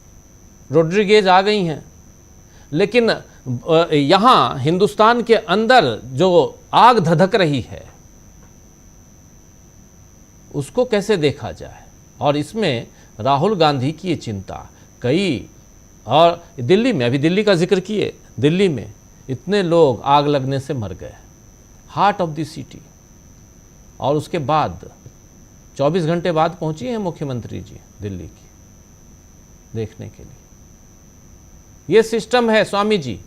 रोड्रिगेज आ गई हैं, लेकिन यहां हिंदुस्तान के अंदर जो आग धधक रही है उसको कैसे देखा जाए। और इसमें राहुल गांधी की ये चिंता, कई, और दिल्ली में, अभी दिल्ली का जिक्र किए, दिल्ली में इतने लोग आग लगने से मर गए, हार्ट ऑफ द सिटी, और उसके बाद 24 घंटे बाद पहुंची हैं मुख्यमंत्री जी दिल्ली की देखने के लिए। ये सिस्टम है स्वामी जी,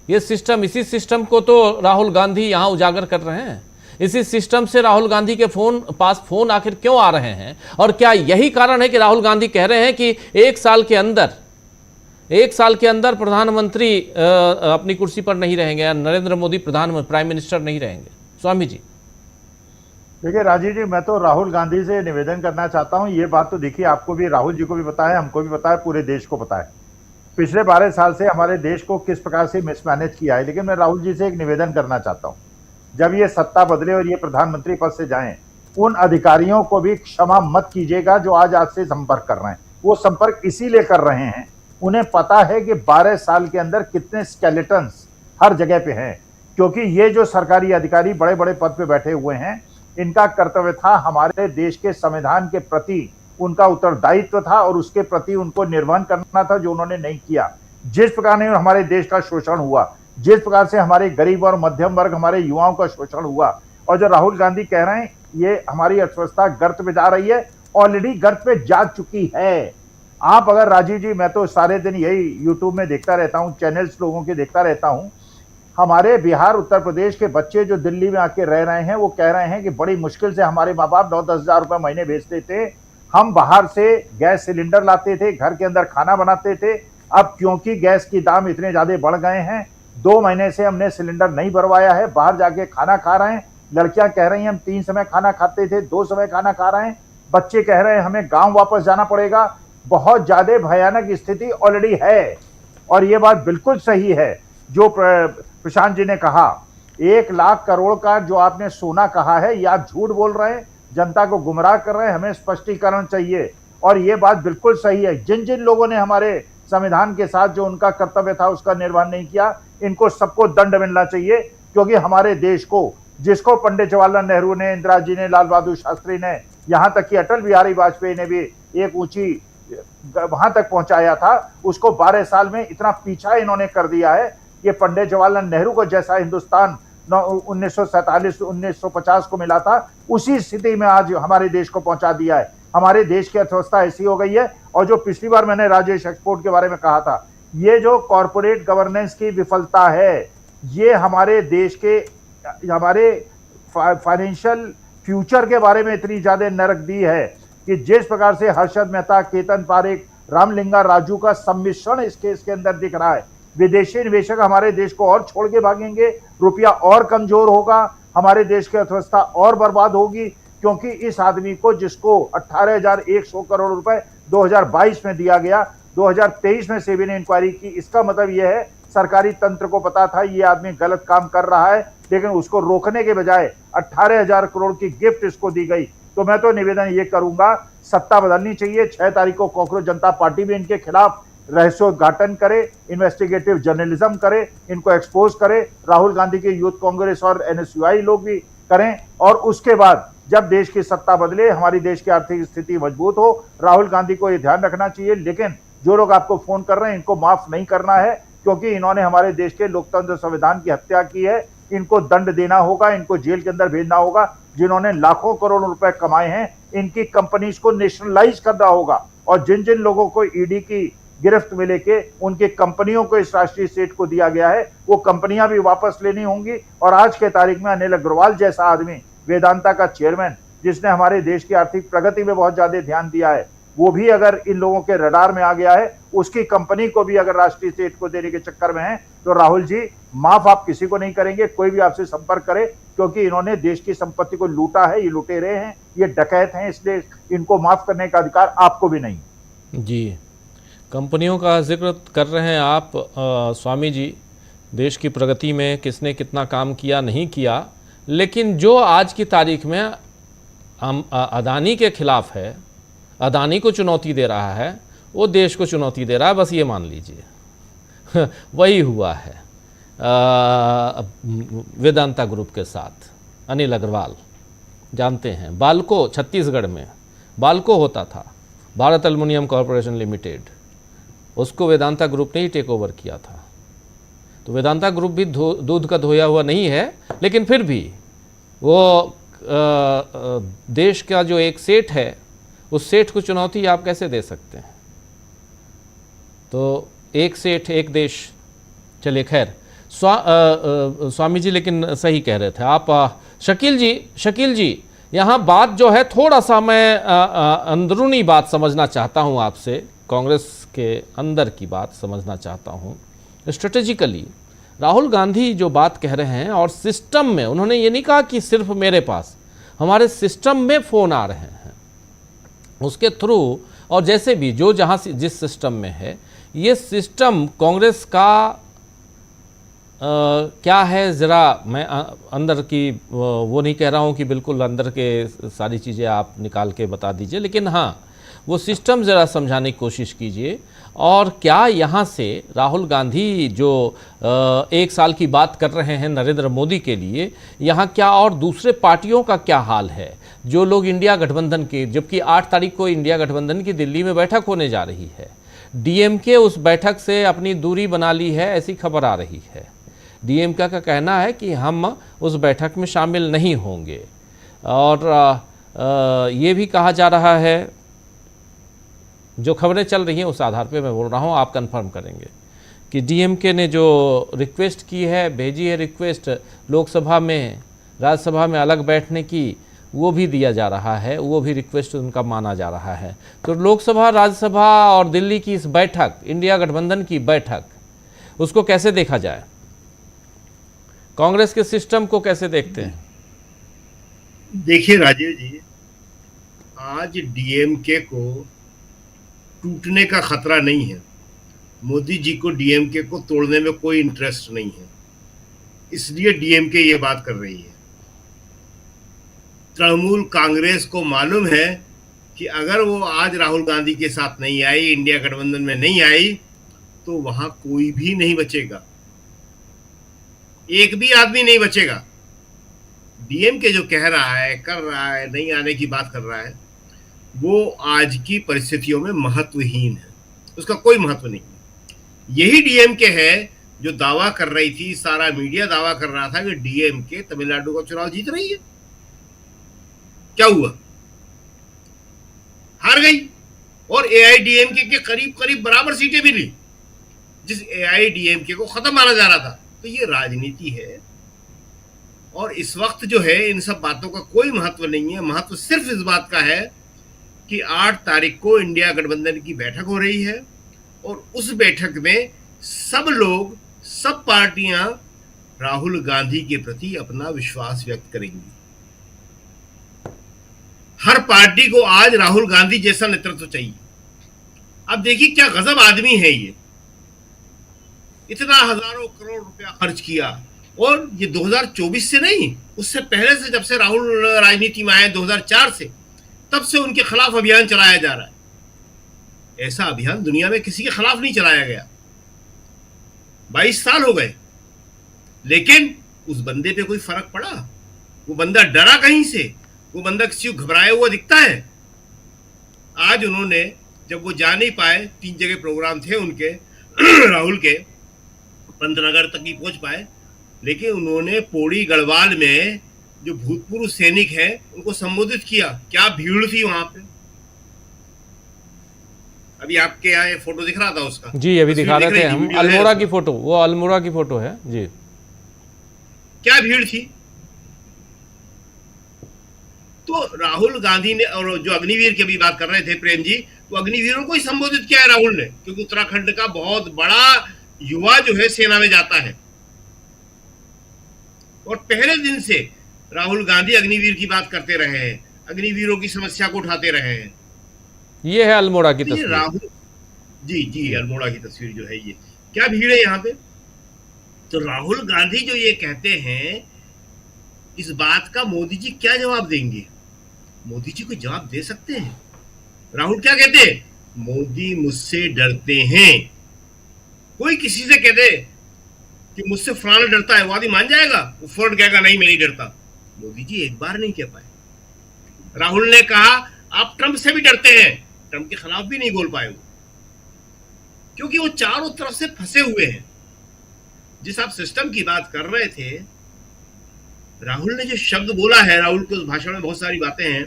ये सिस्टम, इसी सिस्टम को तो राहुल गांधी यहां उजागर कर रहे हैं। इसी सिस्टम से राहुल गांधी के पास फोन आखिर क्यों आ रहे हैं, और क्या यही कारण है कि राहुल गांधी कह रहे हैं कि 1 साल के अंदर प्रधानमंत्री अपनी कुर्सी पर नहीं रहेंगे, नरेंद्र मोदी प्राइम मिनिस्टर नहीं रहेंगे? स्वामी जी देखिए राजीव जी, मैं तो राहुल गांधी से निवेदन करना चाहता हूं, ये बात तो देखिए आपको भी, राहुल जी को भी पता है, हमको भी पता है, पूरे देश को पता है पिछले 12 साल से हमारे देश को किस प्रकार से मिसमैनेज किया है। लेकिन मैं राहुल जी से एक निवेदन करना चाहता हूं, जब ये सत्ता बदले और ये प्रधानमंत्री पद से जाएं, उन अधिकारियों को भी क्षमा मत कीजिएगा जो आज आपसे संपर्क कर रहे हैं। वो संपर्क इसीलिए कर रहे हैं, उन्हें पता है कि 12 साल के अंदर कितने स्केलेटन्स हर जगह पे हैं, क्योंकि ये जो सरकारी अधिकारी बड़े बड़े पद पे बैठे हुए हैं, इनका कर्तव्य था हमारे देश के संविधान के प्रति उनका उत्तरदायित्व था और उसके प्रति उनको निर्वहन करना था, जो उन्होंने नहीं किया। जिस प्रकार से हमारे देश का शोषण हुआ, जिस प्रकार से हमारे गरीब और मध्यम वर्ग, हमारे युवाओं का शोषण हुआ, और जो राहुल गांधी कह रहे हैं ये हमारी अर्थव्यवस्था गर्त में जा रही है, ऑलरेडी गर्त पे जा चुकी है। आप अगर राजीव जी, मैं तो सारे दिन यही यूट्यूब में देखता रहता हूँ, चैनल्स लोगों के देखता रहता हूँ, हमारे बिहार उत्तर प्रदेश के बच्चे जो दिल्ली में आके रह रहे हैं, वो कह रहे हैं कि बड़ी मुश्किल से हमारे माँ बाप 9-10 हज़ार रुपये महीने भेजते थे, हम बाहर से गैस सिलेंडर लाते थे, घर के अंदर खाना बनाते थे। अब क्योंकि गैस की दाम इतने ज्यादा बढ़ गए हैं, 2 महीने से हमने सिलेंडर नहीं भरवाया है, बाहर जाके खाना खा रहे हैं। लड़कियां कह रही हैं हम 3 समय खाना खाते थे, 2 समय खाना खा रहे हैं। बच्चे कह रहे हैं हमें गांव वापस जाना पड़ेगा। बहुत ज्यादा भयानक स्थिति ऑलरेडी है, और ये बात बिल्कुल सही है जो प्रशांत जी ने कहा। 1 लाख करोड़ का जो आपने सोना कहा है, ये आप झूठ बोल रहे हैं, जनता को गुमराह कर रहे हैं, हमें स्पष्टीकरण चाहिए। और ये बात बिल्कुल सही है, जिन जिन लोगों ने हमारे संविधान के साथ जो उनका कर्तव्य था उसका निर्वहन नहीं किया, इनको सबको दंड मिलना चाहिए। क्योंकि हमारे देश को, जिसको पंडित जवाहरलाल नेहरू ने, इंदिरा जी ने, लाल बहादुर शास्त्री ने, यहाँ तक कि अटल बिहारी वाजपेयी ने भी एक ऊंची वहां तक पहुंचाया था, उसको 12 साल में इतना पीछा इन्होंने कर दिया है। ये पंडित जवाहरलाल नेहरू को जैसा हिंदुस्तान 1947-1950 को मिला था, उसी स्थिति में आज हमारे देश को पहुंचा दिया है। हमारे देश की अर्थव्यवस्था ऐसी हो गई है। और जो पिछली बार मैंने राजेश एक्सपोर्ट के बारे में कहा था, ये जो कॉरपोरेट गवर्नेंस की विफलता है, ये हमारे देश के, हमारे फाइनेंशियल फ्यूचर के बारे में इतनी ज्यादा नरक दी है कि जिस प्रकार से हर्षद मेहता, केतन पारेख, रामलिंगा राजू का सम्मिश्रण इस केस के अंदर दिख रहा है। विदेशी निवेशक हमारे देश को और छोड़ के भागेंगे, रुपया और कमजोर होगा, हमारे देश की अर्थव्यवस्था और बर्बाद होगी। क्योंकि इस आदमी को, जिसको 18,100 करोड़ रुपए 2022 में दिया गया, 2023 में सेबी ने इंक्वायरी की, इसका मतलब यह है सरकारी तंत्र को पता था ये आदमी गलत काम कर रहा है, लेकिन उसको रोकने के बजाय 18,000 करोड़ की गिफ्ट इसको दी गई। तो मैं तो निवेदन ये करूंगा, सत्ता बदलनी चाहिए। 6 तारीख को कॉकरोच जनता पार्टी भी इनके खिलाफ रहस्योद्घाटन करे, इन्वेस्टिगेटिव जर्नलिज्म करे, इनको एक्सपोज करे। राहुल गांधी के यूथ कांग्रेस और एनएसयूआई लोग भी करें। और उसके बाद जब देश की सत्ता बदले, हमारी देश की आर्थिक स्थिति मजबूत हो, राहुल गांधी को ये ध्यान रखना चाहिए। लेकिन जो लोग आपको फोन कर रहे हैं, इनको माफ नहीं करना है, क्योंकि इन्होंने हमारे देश के लोकतंत्र संविधान की हत्या की है। इनको दंड देना होगा, इनको जेल के अंदर भेजना होगा। जिन्होंने लाखों करोड़ रुपए कमाए हैं, इनकी कंपनीज को नेशनलाइज करना होगा। और जिन जिन लोगों को ईडी की गिरफ्त में लेके उनकी कंपनियों को इस राष्ट्रीय सेठ को दिया गया है, वो कंपनियां भी वापस लेनी होंगी। और आज के तारीख में अनिल अग्रवाल जैसा आदमी, वेदांता का चेयरमैन, जिसने हमारे देश की आर्थिक प्रगति में बहुत ज्यादा ध्यान दिया है, वो भी अगर इन लोगों के रडार में आ गया है, उसकी कंपनी को भी अगर राष्ट्रीय सेठ को देने के चक्कर में है, तो राहुल जी माफ आप किसी को नहीं करेंगे। कोई भी आपसे संपर्क करे, क्योंकि इन्होंने देश की संपत्ति को लूटा है, ये लुटेरे हैं, ये डकैत हैं, इसलिए इनको माफ करने का अधिकार आपको भी नहीं। जी, कंपनियों का जिक्र कर रहे हैं आप स्वामी जी, देश की प्रगति में किसने कितना काम किया नहीं किया, लेकिन जो आज की तारीख में हम अदानी के खिलाफ है, अदानी को चुनौती दे रहा है, वो देश को चुनौती दे रहा है, बस ये मान लीजिए वही हुआ है वेदांता ग्रुप के साथ। अनिल अग्रवाल जानते हैं, बाल्को छत्तीसगढ़ में बाल्को होता था, भारत एल्युमिनियम कॉरपोरेशन लिमिटेड, उसको वेदांता ग्रुप ने ही टेक ओवर किया था। तो वेदांता ग्रुप भी दूध का धोया हुआ नहीं है, लेकिन फिर भी वो देश का जो एक सेठ है, उस सेठ को चुनौती आप कैसे दे सकते हैं? तो एक सेठ एक देश, चलिए खैर। स्वामी जी लेकिन सही कह रहे थे आप। शकील जी यहाँ बात जो है, थोड़ा सा मैं अंदरूनी बात समझना चाहता हूँ आपसे, कांग्रेस के अंदर की बात समझना चाहता हूँ। स्ट्रेटेजिकली राहुल गांधी जो बात कह रहे हैं, और सिस्टम में उन्होंने ये नहीं कहा कि सिर्फ मेरे पास, हमारे सिस्टम में फ़ोन आ रहे हैं, उसके थ्रू, और जैसे भी जो जहाँ से जिस सिस्टम में है, ये सिस्टम कांग्रेस का क्या है, ज़रा मैं अंदर की वो नहीं कह रहा हूँ कि बिल्कुल अंदर के सारी चीज़ें आप निकाल के बता दीजिए, लेकिन हाँ, वो सिस्टम ज़रा समझाने की कोशिश कीजिए। और क्या यहाँ से राहुल गांधी जो एक साल की बात कर रहे हैं नरेंद्र मोदी के लिए, यहाँ क्या और दूसरे पार्टियों का क्या हाल है, जो लोग इंडिया गठबंधन के, जबकि 8 तारीख को इंडिया गठबंधन की दिल्ली में बैठक होने जा रही है, डीएमके उस बैठक से अपनी दूरी बना ली है, ऐसी खबर आ रही है। डीएमके का कहना है कि हम उस बैठक में शामिल नहीं होंगे, और ये भी कहा जा रहा है, जो खबरें चल रही हैं उस आधार पे मैं बोल रहा हूँ, आप कंफर्म करेंगे कि डीएमके ने जो रिक्वेस्ट की है, भेजी है रिक्वेस्ट लोकसभा में, राज्यसभा में अलग बैठने की, वो भी दिया जा रहा है, वो भी रिक्वेस्ट उनका माना जा रहा है। तो लोकसभा, राज्यसभा और दिल्ली की इस बैठक, इंडिया गठबंधन की बैठक, उसको कैसे देखा जाए? कांग्रेस के सिस्टम को कैसे देखते हैं? देखिए राजीव जी, आज डीएमके को टूटने का खतरा नहीं है। मोदी जी को डीएमके को तोड़ने में कोई इंटरेस्ट नहीं है, इसलिए डीएमके ये बात कर रही है। तृणमूल कांग्रेस को मालूम है कि अगर वो आज राहुल गांधी के साथ नहीं आई, इंडिया गठबंधन में नहीं आई, तो वहां कोई भी नहीं बचेगा, एक भी आदमी नहीं बचेगा। डीएमके जो कह रहा है, कर रहा है, नहीं आने की बात कर रहा है, वो आज की परिस्थितियों में महत्वहीन है, उसका कोई महत्व नहीं है। यही डीएमके है जो दावा कर रही थी, सारा मीडिया दावा कर रहा था कि डीएमके तमिलनाडु का चुनाव जीत रही है। क्या हुआ? हार गई, और एआईडीएमके के करीब करीब बराबर सीटें मिली, जिस एआईडीएमके को खत्म माना जा रहा था। तो ये राजनीति है, और इस वक्त जो है इन सब बातों का कोई महत्व नहीं है। महत्व सिर्फ इस बात का है कि 8 तारीख को इंडिया गठबंधन की बैठक हो रही है, और उस बैठक में सब लोग, सब पार्टियां राहुल गांधी के प्रति अपना विश्वास व्यक्त करेंगी। हर पार्टी को आज राहुल गांधी जैसा नेतृत्व चाहिए। अब देखिए क्या गजब आदमी है ये, इतना हजारों करोड़ रुपया खर्च किया, और ये 2024 से नहीं, उससे पहले से, जब से राहुल राजनीति में आए 2004 से, तब से उनके खिलाफ अभियान चलाया जा रहा है। ऐसा अभियान दुनिया में किसी के खिलाफ नहीं चलाया गया। 22 साल हो गए, लेकिन उस बंदे पे कोई फर्क पड़ा? वो बंदा डरा कहीं से? वो बंदा किसी को घबराया हुआ दिखता है? आज उन्होंने, जब वो जा नहीं पाए, 3 जगह प्रोग्राम थे उनके राहुल के, पंतनगर तक ही पहुंच पाए, लेकिन उन्होंने पौड़ी गढ़वाल में जो भूतपूर्व सैनिक हैं उनको संबोधित किया। क्या भीड़ थी वहां पे! अभी आपके यहाँ ये फोटो दिख रहा था उसका, जी अभी तस्वीर दिखा दिख रहे थे रही थी, हम, वीडियो है अल्मोड़ा उसका। की फोटो, वो अल्मोड़ा की फोटो है जी। क्या भीड़ थी। तो राहुल गांधी ने, और जो अग्निवीर की अभी बात कर रहे थे प्रेम जी, तो अग्निवीरों को ही संबोधित किया है राहुल ने, क्योंकि उत्तराखंड का बहुत बड़ा युवा जो है सेना में जाता है, और पहले दिन से राहुल गांधी अग्निवीर की बात करते रहे हैं, अग्निवीरों की समस्या को उठाते रहे हैं। ये है अल्मोड़ा की तो ये तस्वीर। राहुल जी जी अल्मोड़ा की तस्वीर जो है, ये क्या भीड़ है यहाँ पे। तो राहुल गांधी जो ये कहते हैं, इस बात का मोदी जी क्या जवाब देंगे। मोदी जी को जवाब दे सकते हैं। राहुल क्या कहते हैं, मोदी मुझसे डरते हैं। कोई किसी से कह दे कि मुझसे फलाना डरता है, वो आदमी मान जाएगा, वो फौरन कहेगा नहीं मैं नहीं डरता। मोदी जी एक बार नहीं कह पाए। राहुल ने कहा आप ट्रंप से भी डरते हैं, ट्रंप के खिलाफ भी नहीं बोल पाए वो, क्योंकि वो चारों तरफ से फंसे हुए हैं। जिस आप सिस्टम की बात कर रहे थे, राहुल ने जो शब्द बोला है, राहुल के उस भाषण में बहुत सारी बातें हैं,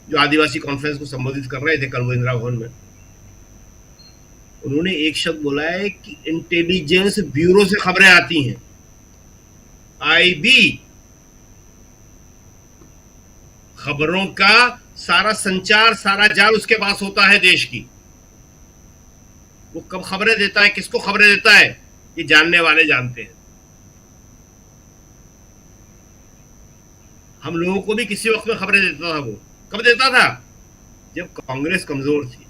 जो आदिवासी कॉन्फ्रेंस को संबोधित कर रहे थे कल वो इंदिरा भवन में, उन्होंने एक शब्द बोला है कि इंटेलिजेंस ब्यूरो से खबरें आती हैं, आईबी, खबरों का सारा संचार, सारा जाल उसके पास होता है देश की। वो कब खबरें देता है, किसको खबरें देता है, ये जानने वाले जानते हैं। हम लोगों को भी किसी वक्त में खबरें देता था। वो कब देता था, जब कांग्रेस कमजोर थी,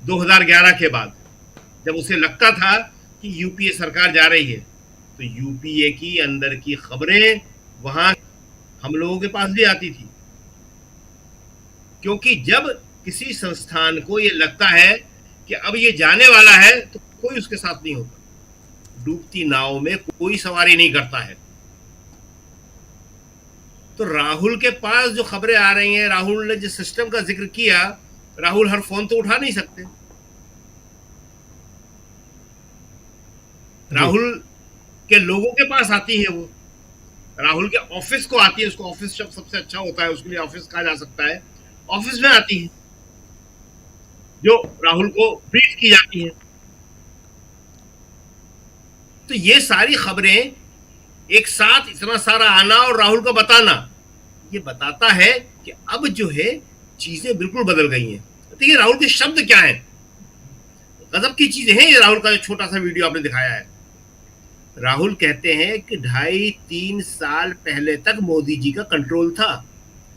2011 के बाद, जब उसे लगता था कि यूपीए सरकार जा रही है, तो यूपीए की अंदर की खबरें वहां हम लोगों के पास भी आती थी। क्योंकि जब किसी संस्थान को ये लगता है कि अब ये जाने वाला है, तो कोई उसके साथ नहीं होता। डूबती नाव में कोई सवारी नहीं करता है। तो राहुल के पास जो खबरें आ रही हैं, राहुल ने जिस सिस्टम का जिक्र किया, राहुल हर फोन तो उठा नहीं सकते। राहुल के लोगों के पास आती है वो, राहुल के ऑफिस को आती है, उसको ऑफिस शब्द सबसे अच्छा होता है, उसके लिए ऑफिस कहा जा सकता है। ऑफिस में आती है, जो राहुल को ब्रीफ की जाती है। तो ये सारी खबरें एक साथ इतना सारा आना और राहुल को बताना, ये बताता है कि अब जो है चीजें बिल्कुल बदल गई हैं। देखिए राहुल के शब्द क्या हैं, गजब की चीजें हैं। ये राहुल का जो छोटा सा वीडियो आपने दिखाया है, राहुल कहते हैं कि 2.5-3 साल पहले तक मोदी जी का कंट्रोल था।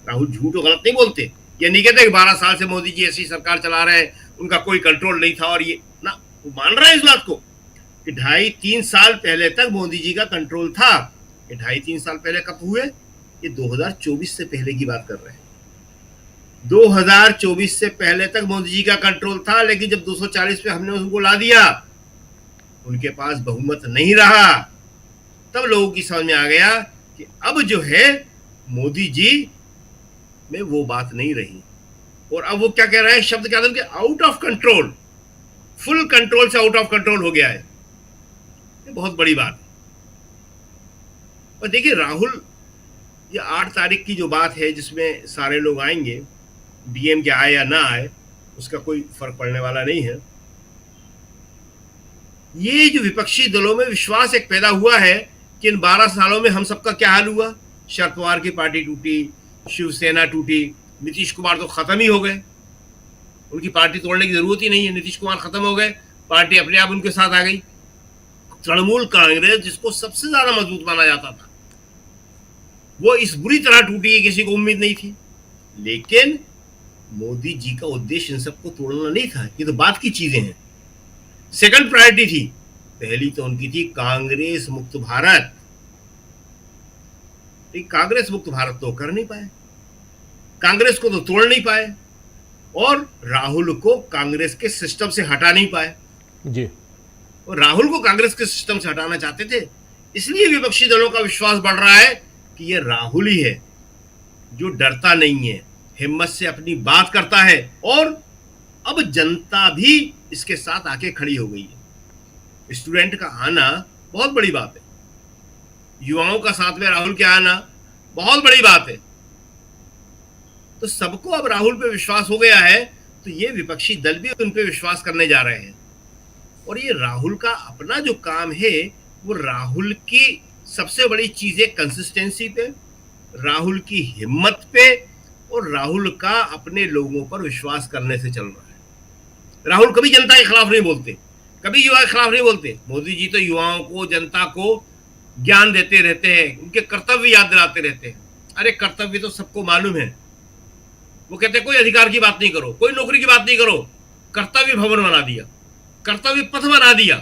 राहुल झूठ और गलत नहीं बोलते। ये नहीं कहते कि 12 साल से मोदी जी ऐसी सरकार चला रहे हैं, उनका कोई कंट्रोल नहीं था, और ये ना, वो मान रहे हैं इस बात को कि 2.5-3 साल पहले तक मोदी जी का कंट्रोल था। ये 2.5-3 साल पहले कब हुए, ये 2024 से पहले की बात कर रहे हैं। 2024 से पहले तक मोदी जी का कंट्रोल था, लेकिन जब 240 पे हमने उनको ला दिया, उनके पास बहुमत नहीं रहा, तब लोगों की समझ में आ गया कि अब जो है मोदी जी में वो बात नहीं रही। और अब वो क्या कह रहे हैं, शब्द क्या था, out of control, full control से आउट ऑफ कंट्रोल हो गया है। ये बहुत बड़ी बात है। और देखिए राहुल, ये 8 तारीख की जो बात है, जिसमें सारे लोग आएंगे, डीएम के आए या ना आए उसका कोई फर्क पड़ने वाला नहीं है। ये जो विपक्षी दलों में विश्वास एक पैदा हुआ है कि इन 12 सालों में हम सबका क्या हाल हुआ। शरद पवार की पार्टी टूटी, शिवसेना टूटी, नीतीश कुमार तो खत्म ही हो गए, उनकी पार्टी तोड़ने की जरूरत ही नहीं है, नीतीश कुमार खत्म हो गए, पार्टी अपने आप उनके साथ आ गई। तृणमूल कांग्रेस, जिसको सबसे ज्यादा मजबूत माना जाता था, वो इस बुरी तरह टूटी, किसी को उम्मीद नहीं थी। लेकिन मोदी जी का उद्देश्य इन सबको तोड़ना नहीं था, ये तो बात की चीजें हैं। सेकंड प्रायोरिटी थी, पहली तो उनकी थी कांग्रेस मुक्त भारत। कांग्रेस मुक्त भारत तो कर नहीं पाए, कांग्रेस को तो तोड़ नहीं पाए, और राहुल को कांग्रेस के सिस्टम से हटा नहीं पाए जी। और राहुल को कांग्रेस के सिस्टम से हटाना चाहते थे। इसलिए विपक्षी दलों का विश्वास बढ़ रहा है कि ये राहुल ही है जो डरता नहीं है, हिम्मत से अपनी बात करता है, और अब जनता भी इसके साथ आके खड़ी हो गई है। स्टूडेंट का आना बहुत बड़ी बात है, युवाओं का साथ में राहुल के आना बहुत बड़ी बात है। तो सबको अब राहुल पे विश्वास हो गया है, तो ये विपक्षी दल भी उन पे विश्वास करने जा रहे हैं। और ये राहुल का अपना जो काम है, वो राहुल की सबसे बड़ी चीज है कंसिस्टेंसी पे, राहुल की हिम्मत पे और राहुल का अपने लोगों पर विश्वास करने से चल रहा है। राहुल कभी जनता के खिलाफ नहीं बोलते, कभी युवा के खिलाफ नहीं बोलते। मोदी जी तो युवाओं को, जनता को ज्ञान देते रहते हैं, उनके कर्तव्य याद दिलाते रहते हैं। अरे कर्तव्य तो सबको मालूम है। वो कहते हैं कोई अधिकार की बात नहीं करो, कोई नौकरी की बात नहीं करो, कर्तव्य भवन बना दिया, कर्तव्य पथ बना दिया।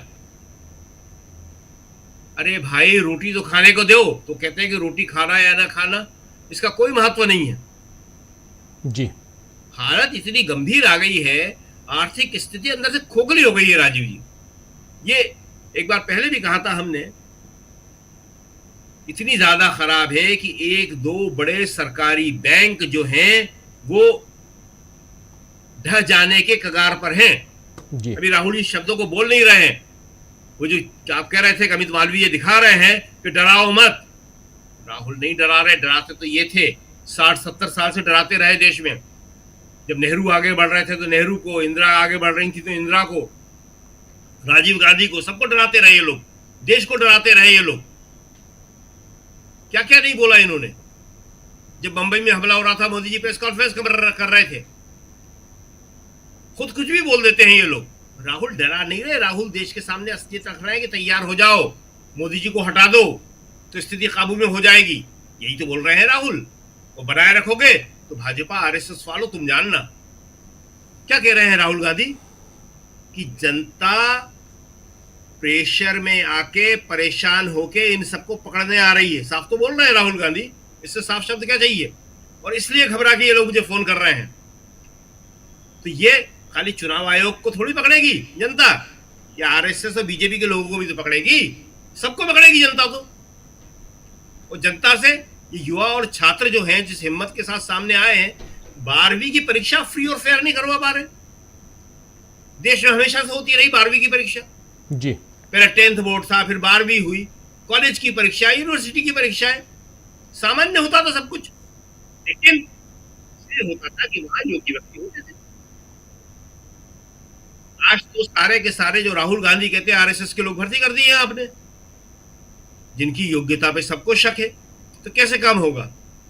अरे भाई रोटी तो खाने को दो, तो कहते हैं कि रोटी खाना या ना खाना इसका कोई महत्व नहीं है। जी, हालत इतनी गंभीर आ गई है, आर्थिक स्थिति अंदर से खोखली हो गई है राजीव जी। ये एक बार पहले भी कहा था हमने, इतनी ज्यादा खराब है कि एक दो बड़े सरकारी बैंक जो हैं वो ढह जाने के कगार पर हैं। जी, अभी राहुल जी शब्दों को बोल नहीं रहे हैं। वो जो आप कह रहे थे कि अमित मालवीय दिखा रहे हैं कि डराओ मत, राहुल नहीं डरा रहे, डराते तो ये थे। 60-70 साल से डराते रहे देश में। जब नेहरू आगे बढ़ रहे थे तो नेहरू को, इंदिरा आगे बढ़ रही थी तो इंदिरा को, राजीव गांधी को, सबको डराते रहे ये लोग, देश को डराते रहे ये लोग। क्या क्या नहीं बोला इन्होंने। जब बंबई में हमला हो रहा था, मोदी जी प्रेस कॉन्फ्रेंस कर रहे थे, खुद कुछ भी बोल देते हैं ये लोग। राहुल डरा नहीं रहे, राहुल देश के सामने असलियत रख रहे हैं कि तैयार हो जाओ, मोदी जी को हटा दो तो स्थिति काबू में हो जाएगी। यही तो बोल रहे हैं राहुल। वो बनाए रखोगे तो भाजपा आरएसएस वालों तुम जानना। क्या कह रहे हैं राहुल गांधी कि जनता प्रेशर में आके परेशान होके इन सबको पकड़ने आ रही है। साफ तो बोल रहे हैं राहुल गांधी, इससे साफ शब्द क्या चाहिए। और इसलिए घबरा के ये लोग मुझे फोन कर रहे हैं। तो ये खाली चुनाव आयोग को थोड़ी पकड़ेगी जनता, या आरएसएस और बीजेपी के लोगों को भी तो पकड़ेगी, सबको पकड़ेगी जनता तो। और जनता से ये युवा और छात्र जो हैं, जिस हिम्मत के साथ सामने आए हैं, 12वीं की परीक्षा फ्री और फेयर नहीं करवा पा रहे। देश में हमेशा से होती रही 12वीं की परीक्षा। जी, पहले 10th बोर्ड था, फिर 12वीं हुई, कॉलेज की परीक्षा, यूनिवर्सिटी की परीक्षाएं, सामान्य होता था सब कुछ। लेकिन इसलिए होता था कि वहां योग्य व्यक्ति होते थे। आज तो सारे के सारे जो राहुल गांधी कहते हैं आरएसएस के लोग भर्ती कर दिए हैं आपने, जिनकी योग्यता पे सबको शक है, तो कैसे काम होगा।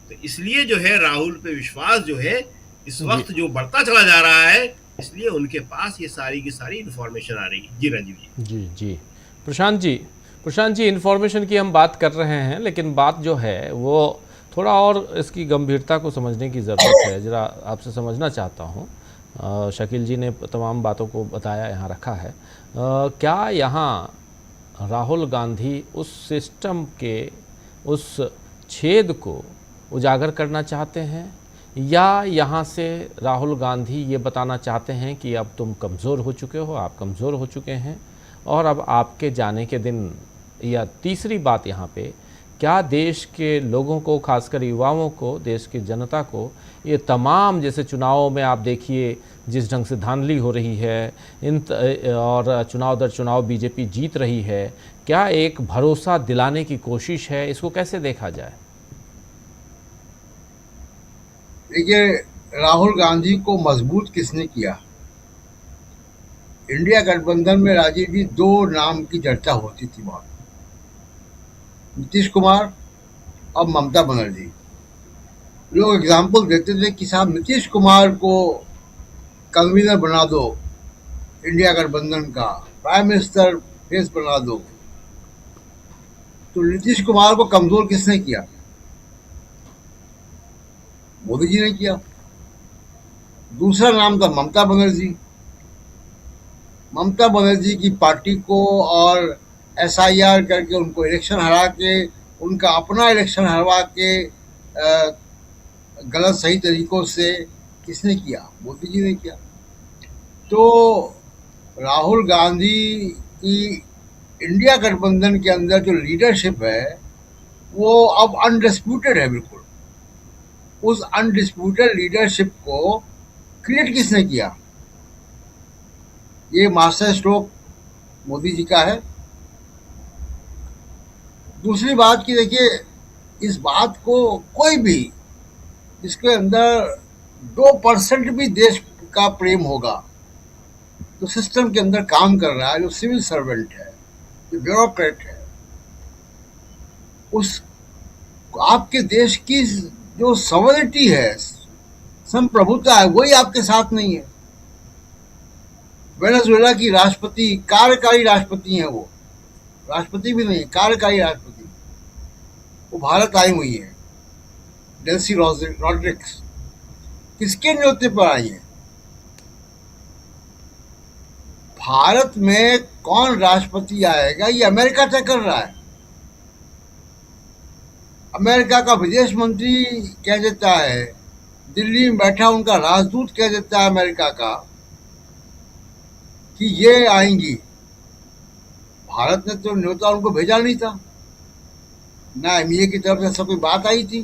तो इसलिए जो है राहुल पे विश्वास जो है इस वक्त जो बढ़ता चला जा रहा है, इसलिए उनके पास ये सारी की सारी इंफॉर्मेशन आ रही है। जी राजीव जी। जी, जी, प्रशांत जी इन्फॉर्मेशन की हम बात कर रहे हैं, लेकिन बात जो है वो थोड़ा और इसकी गंभीरता को समझने की ज़रूरत है। ज़रा आपसे समझना चाहता हूँ। शकील जी ने तमाम बातों को बताया, यहाँ रखा है। क्या यहाँ राहुल गांधी उस सिस्टम के उस छेद को उजागर करना चाहते हैं, या यहाँ से राहुल गांधी ये बताना चाहते हैं कि अब तुम कमज़ोर हो चुके हो, आप कमज़ोर हो चुके हैं और अब आपके जाने के दिन। या तीसरी बात यहाँ पे, क्या देश के लोगों को, खासकर युवाओं को, देश की जनता को ये तमाम, जैसे चुनावों में आप देखिए जिस ढंग से धांधली हो रही है और चुनाव दर चुनाव बीजेपी जीत रही है, क्या एक भरोसा दिलाने की कोशिश है? इसको कैसे देखा जाए? देखिए, राहुल गांधी को मजबूत किसने किया? इंडिया गठबंधन में राजीव जी 2 नाम की चर्चा होती थी बहुत, नीतीश कुमार और ममता बनर्जी। लोग एग्जाम्पल देते थे कि साहब नीतीश कुमार को कन्वीनर बना दो इंडिया गठबंधन का, प्राइम मिनिस्टर फेस बना दो। तो नीतीश कुमार को कमजोर किसने किया? मोदी जी ने किया। दूसरा नाम था ममता बनर्जी। ममता बनर्जी की पार्टी को और SIR करके उनको इलेक्शन हरा के, उनका अपना इलेक्शन हरवा के गलत सही तरीकों से किसने किया? मोदी जी ने किया। तो राहुल गांधी की इंडिया गठबंधन के अंदर जो लीडरशिप है वो अब अनडिस्प्यूटेड है बिल्कुल। उस अनडिस्प्यूटेड लीडरशिप को क्रिएट किसने किया? ये मास्टर स्ट्रोक मोदी जी का है। दूसरी बात की देखिए, इस बात को कोई भी इसके अंदर 2% भी देश का प्रेम होगा, तो सिस्टम के अंदर काम कर रहा है, जो सिविल सर्वेंट है, जो ब्यूरोक्रेट है, उस आपके देश की जो सॉवरेनिटी है, संप्रभुता है, वही आपके साथ नहीं है। वेनेजुएला की राष्ट्रपति, कार्यकारी राष्ट्रपति हैं, वो राष्ट्रपति भी नहीं, कार्यकारी राष्ट्रपति, वो भारत आई हुई है, डेल्सी रॉड्रिक्स। किसके न्योते पर आई है? भारत में कौन राष्ट्रपति आएगा ये अमेरिका तय कर रहा है। अमेरिका का विदेश मंत्री कह देता है, दिल्ली में बैठा उनका राजदूत कह देता है अमेरिका का कि ये आएंगी। भारत ने तो न्योता उनको भेजा नहीं था, ना एमईए की तरफ से ऐसा कोई बात आई थी।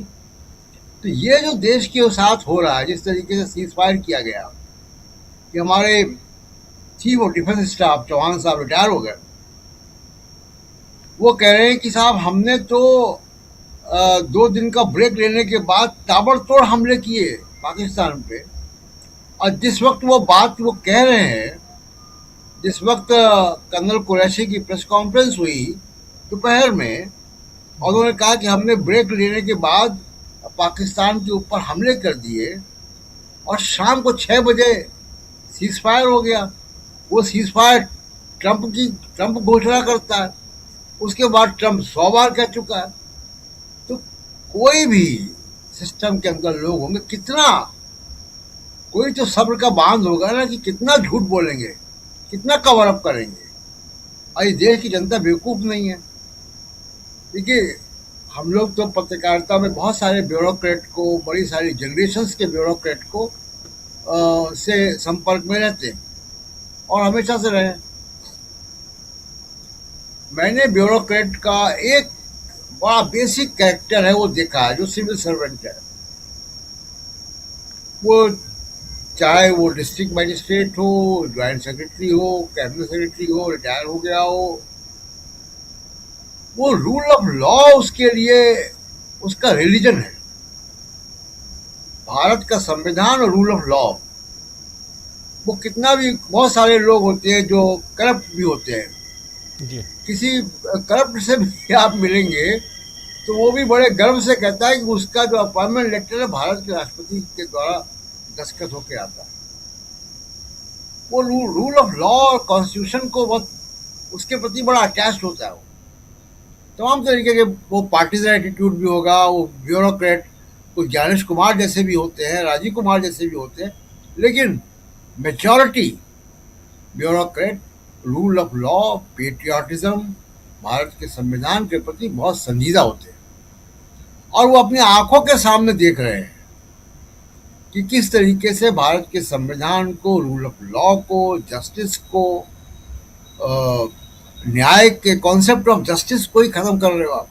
तो ये जो देश के साथ हो रहा है, जिस तरीके से सीज फायर किया गया, कि हमारे chief of defence staff Chauhan साहब रिटायर हो गए, वो कह रहे हैं कि साहब हमने तो 2 दिन का ब्रेक लेने के बाद ताबड़तोड़ हमले किए पाकिस्तान पे। और जिस वक्त वो बात वो कह रहे हैं, जिस वक्त कर्नल कुरैशी की प्रेस कॉन्फ्रेंस हुई दोपहर में, और उन्होंने कहा कि हमने ब्रेक लेने के बाद पाकिस्तान के ऊपर हमले कर दिए, और शाम को 6 बजे सीज फायर हो गया। वो सीज फायर ट्रंप घोषणा करता है, उसके बाद ट्रंप 100 बार कह चुका है। तो कोई भी सिस्टम के अंदर लोग होंगे, कितना कोई तो सब्र का बांध होगा ना, कि कितना झूठ बोलेंगे, कितना कवर अप करेंगे। और इस देश की जनता बेवकूफ़ नहीं है। देखिए, हम लोग तो पत्रकारिता में बहुत सारे ब्यूरोक्रेट को, बड़ी सारी जनरेशन्स के ब्यूरोक्रेट को से संपर्क में रहते हैं, और हमेशा से रहे। मैंने ब्यूरोक्रेट का एक बड़ा बेसिक कैरेक्टर है वो देखा है, जो सिविल सर्वेंट है। वो चाहे वो डिस्ट्रिक्ट मजिस्ट्रेट हो, ज्वाइंट सेक्रेटरी हो, कैबिनेट सेक्रेटरी हो, रिटायर हो गया हो, वो रूल ऑफ लॉ उसके लिए उसका रिलीजन है। भारत का संविधान और रूल ऑफ लॉ, वो कितना भी, बहुत सारे लोग होते हैं जो करप्ट भी होते हैं जी। किसी करप्ट से भी आप मिलेंगे तो वो भी बड़े गर्व से कहता है कि उसका जो अपॉइंटमेंट लेटर है भारत के राष्ट्रपति के द्वारा दस्तखत होके आता है। वो रूल ऑफ लॉ और कॉन्स्टिट्यूशन को बहुत उसके प्रति बड़ा अटैच्ड होता है। वो तमाम तरीके के, वो पार्टीजन एटीट्यूड भी होगा, वो ब्यूरोक्रेट, कुछ ज्ञानेश कुमार जैसे भी होते हैं, राजीव कुमार जैसे भी होते हैं, लेकिन majority bureaucrat rule of law, patriotism, Bharat के संविधान के प्रति बहुत संजीदा होते हैं। और वो अपनी आंखों के सामने देख रहे हैं कि किस तरीके से भारत के संविधान को, रूल ऑफ लॉ को, जस्टिस को, न्याय के कॉन्सेप्ट ऑफ जस्टिस को ही खत्म कर रहे हो आप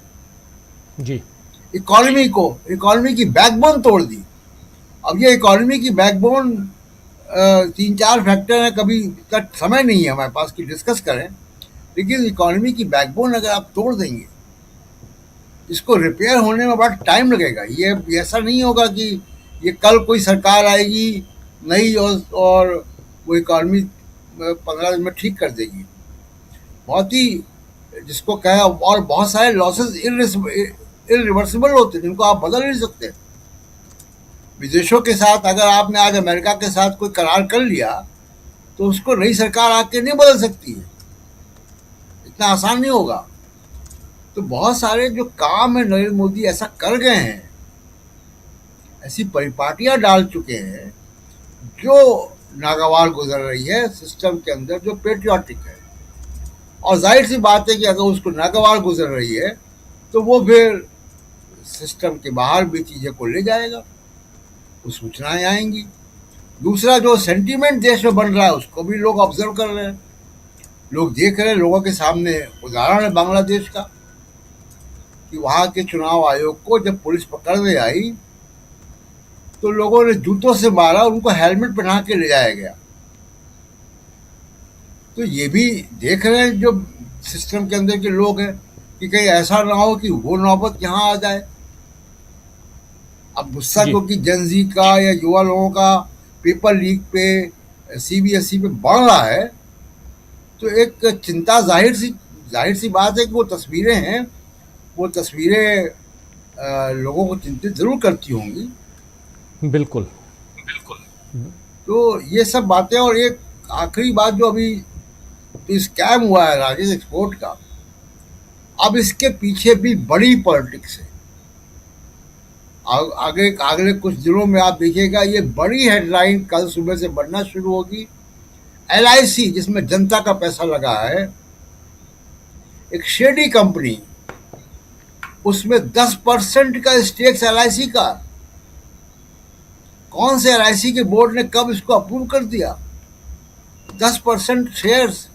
जी। इकोनॉमी की बैकबोन तोड़ दी। अब ये इकोनॉमी की बैकबोन 3-4 फैक्टर है, कभी का समय नहीं है हमारे पास कि डिस्कस करें, लेकिन इकोनॉमी की बैकबोन अगर आप तोड़ देंगे, इसको रिपेयर होने में बड़ा टाइम लगेगा। ये ऐसा नहीं होगा कि ये कल कोई सरकार आएगी नई और वो इकोनॉमी 15 दिन में ठीक कर देगी। बहुत ही जिसको कहे, और बहुत सारे लॉसेस इरिवर्सिबल होते हैं जिनको आप बदल नहीं सकते। विदेशों के साथ अगर आपने आज अमेरिका के साथ कोई करार कर लिया तो उसको नई सरकार आके नहीं बदल सकती है, इतना आसान नहीं होगा। तो बहुत सारे जो काम है नरेंद्र मोदी ऐसा कर गए हैं, ऐसी परिपाटियां डाल चुके हैं जो नागवार गुजर रही है सिस्टम के अंदर, जो पेट्रियाटिक है। और जाहिर सी बात है कि अगर उसको नागवार गुजर रही है तो वो फिर सिस्टम के बाहर भी चीज़ें को ले जाएगा, वो सूचनाएं आएंगी। दूसरा, जो सेंटीमेंट देश में बन रहा है उसको भी लोग ऑब्जर्व कर रहे हैं, लोग देख रहे हैं। लोगों के सामने उदाहरण है बांग्लादेश का, कि वहाँ के चुनाव आयोग को जब पुलिस पकड़ने आई तो लोगों ने जूतों से मारा, उनको हेलमेट पहना के ले जाया गया। तो ये भी देख रहे हैं जो सिस्टम के अंदर के लोग हैं कि कहीं ऐसा ना हो कि वो नौबत यहाँ आ जाए। अब गुस्सा क्योंकि जनजी का या युवा लोगों का पेपर लीक पे, सीबीएसई पे बढ़ रहा है, तो एक चिंता जाहिर सी बात है कि वो तस्वीरें हैं, वो तस्वीरें लोगों को चिंतित जरूर करती होंगी। बिल्कुल। तो ये सब बातें, और एक आखिरी बात जो अभी तो स्कैम हुआ है राजेश एक्सपोर्ट का, अब इसके पीछे भी बड़ी पॉलिटिक्स है। आगे अगले कुछ दिनों में आप देखिएगा ये बड़ी हेडलाइन कल सुबह से बनना शुरू होगी। LIC जिसमें जनता का पैसा लगा है, एक शेडी कंपनी, उसमें 10% का स्टेक्स LIC का। कौन से LIC के बोर्ड ने कब इसको अप्रूव कर दिया? 10% शेयर्स,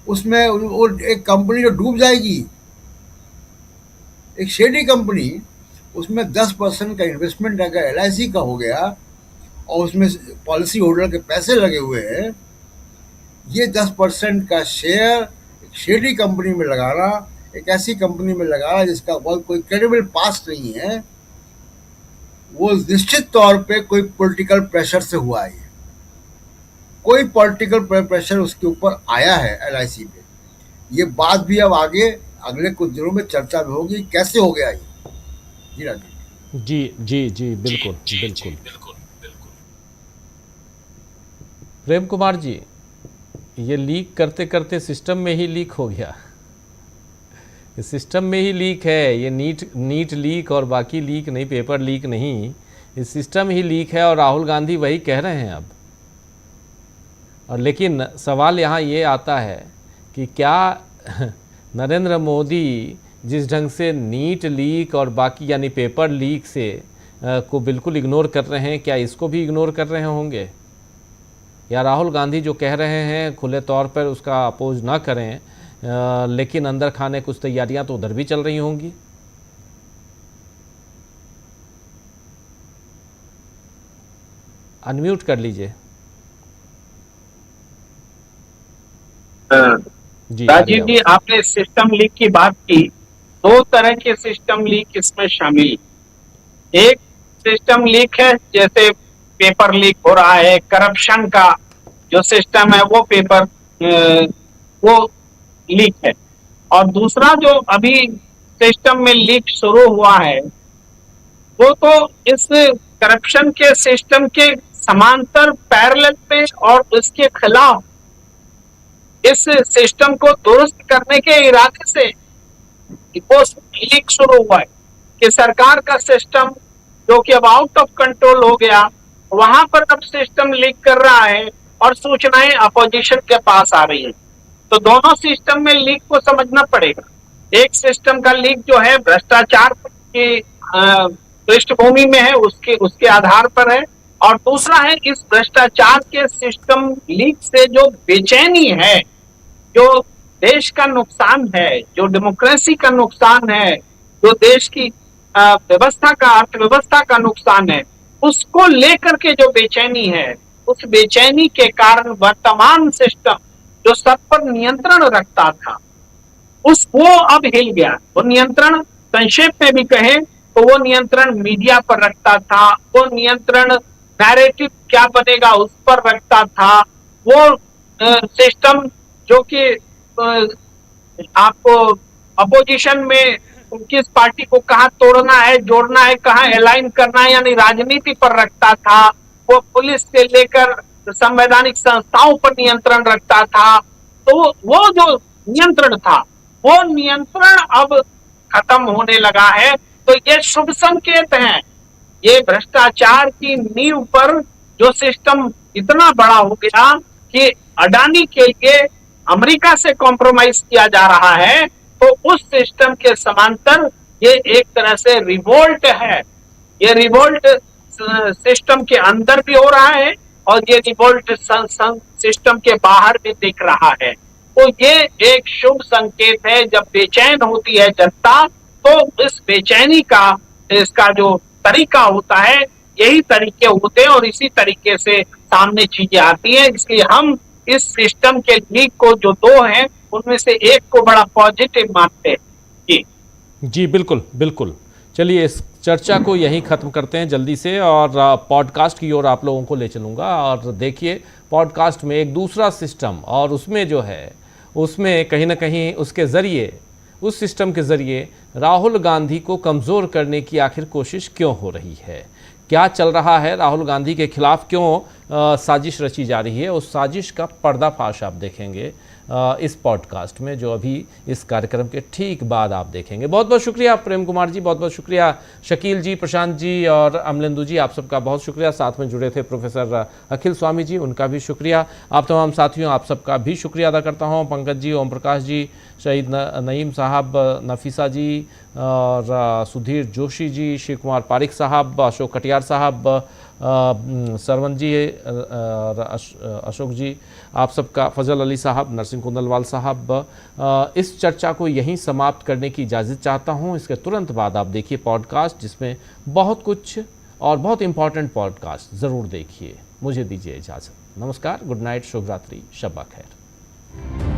उसमें वो एक कंपनी जो डूब जाएगी, एक शेडी कंपनी, उसमें 10% का इन्वेस्टमेंट अगर LIC का हो गया और उसमें पॉलिसी होल्डर के पैसे लगे हुए हैं, ये 10% का शेयर एक शेडी कंपनी में लगाना, एक ऐसी कंपनी में लगाना जिसका बहुत कोई क्रेडिबल पास्ट नहीं है, वो निश्चित तौर पे कोई पॉलिटिकल प्रेशर से हुआ है। कोई पॉलिटिकल प्रेशर उसके ऊपर आया है LIC पे। ये बात भी अब आगे अगले कुछ दिनों में चर्चा में होगी, कैसे हो गया ये। जी राजीव जी बिल्कुल बिल्कुल। प्रेम कुमार जी, ये लीक करते करते सिस्टम में ही लीक हो गया। ये सिस्टम में ही लीक है, ये नीट लीक और बाकी लीक नहीं, पेपर लीक नहीं, ये सिस्टम ही लीक है और राहुल गांधी वही कह रहे हैं अब। और लेकिन सवाल यहाँ ये आता है कि क्या नरेंद्र मोदी जिस ढंग से नीट लीक और बाकी यानी पेपर लीक से को बिल्कुल इग्नोर कर रहे हैं, क्या इसको भी इग्नोर कर रहे होंगे? या राहुल गांधी जो कह रहे हैं खुले तौर पर उसका अपोज ना करें, लेकिन अंदर खाने कुछ तैयारियां तो उधर भी चल रही होंगी? अनम्यूट कर लीजिए जी। राजीव जी, आपने सिस्टम लीक की बात की। दो तरह के सिस्टम लीक इसमें शामिल। एक सिस्टम लीक है जैसे पेपर लीक हो रहा है, करप्शन का जो सिस्टम है वो लीक है। और दूसरा जो अभी सिस्टम में लीक शुरू हुआ है वो तो इस करप्शन के सिस्टम के समांतर पैरेलल पे और उसके खिलाफ इस सिस्टम को दुरुस्त करने के इरादे से वो लीक शुरू हुआ है कि सरकार का सिस्टम जो कि अब आउट ऑफ कंट्रोल हो गया, वहां पर अब सिस्टम लीक कर रहा है और सूचनाएं अपोजिशन के पास आ रही है। तो दोनों सिस्टम में लीक को समझना पड़ेगा। एक सिस्टम का लीक जो है भ्रष्टाचार की पृष्ठभूमि में है, उसके आधार पर है, और दूसरा है इस भ्रष्टाचार के सिस्टम लीक से जो बेचैनी है, जो देश का नुकसान है, जो डेमोक्रेसी का नुकसान है, जो देश की व्यवस्था का, अर्थव्यवस्था का नुकसान है, उसको लेकर के जो बेचैनी है, उस बेचैनी के कारण वर्तमान सिस्टम जो सब पर नियंत्रण रखता था वो अब हिल गया। वो नियंत्रण, संक्षेप में भी कहे तो वो नियंत्रण मीडिया पर रखता था, वो नियंत्रण नैरेटिव क्या बनेगा उस पर रखता था, वो सिस्टम जो कि आपको अपोजिशन में किस पार्टी को कहाँ तोड़ना है, जोड़ना है, कहाँ अलाइन करना है, यानी राजनीति पर रखता था। वो पुलिस से लेकर संवैधानिक संस्थाओं पर नियंत्रण रखता था। तो वो जो नियंत्रण था, वो नियंत्रण अब खत्म होने लगा है। तो ये शुभ संकेत है। ये भ्रष्टाचार की नींव पर जो सिस्टम इतना बड़ा हो गया कि अडानी के लिए अमेरिका से कॉम्प्रोमाइज किया जा रहा है, तो उस सिस्टम के समांतर ये एक तरह से रिवोल्ट है। ये रिवोल्ट सिस्टम के अंदर भी हो रहा है और ये रिवोल्ट सिस्टम के बाहर भी दिख रहा है। तो ये एक शुभ संकेत है। जब बेचैन होती है जनता, तो इस बेचैनी का इसका जो तरीका होता है, यही तरीके होते हैं और इसी तरीके से सामने चीजें आती हैं। इसलिए हम इस सिस्टम के लीक को, जो दो हैं, उनमें से एक को बड़ा पॉजिटिव मानते हैं। जी बिल्कुल बिल्कुल। चलिए, इस चर्चा को यहीं ख़त्म करते हैं जल्दी से, और पॉडकास्ट की ओर आप लोगों को ले चलूँगा। और देखिए पॉडकास्ट में एक दूसरा सिस्टम, और उसमें जो है उसमें कहीं ना कहीं उसके ज़रिए, उस सिस्टम के ज़रिए राहुल गांधी को कमज़ोर करने की आखिर कोशिश क्यों हो रही है, क्या चल रहा है, राहुल गांधी के खिलाफ क्यों साजिश रची जा रही है, उस साजिश का पर्दाफाश आप देखेंगे इस पॉडकास्ट में, जो अभी इस कार्यक्रम के ठीक बाद आप देखेंगे। बहुत बहुत शुक्रिया प्रेम कुमार जी, बहुत बहुत शुक्रिया शकील जी, प्रशांत जी और अमलेंदु जी, आप सबका बहुत शुक्रिया। साथ में जुड़े थे प्रोफेसर अखिल स्वामी जी, उनका भी शुक्रिया। आप तमाम साथियों, आप सबका भी शुक्रिया अदा करता हूँ। पंकज जी, ओम प्रकाश जी, शहीद नईम साहब, नफीसा जी और सुधीर जोशी जी, शिव कुमार पारिक साहब, अशोक कटियार साहब, सरवन जी, अशोक जी, आप सबका, फजल अली साहब, नरसिंह कुंदलवाल साहब। इस चर्चा को यहीं समाप्त करने की इजाज़त चाहता हूं। इसके तुरंत बाद आप देखिए पॉडकास्ट, जिसमें बहुत कुछ और बहुत इंपॉर्टेंट पॉडकास्ट ज़रूर देखिए। मुझे दीजिए इजाज़त। नमस्कार, गुड नाइट, शुभ रात्रि, शब्बा खैर।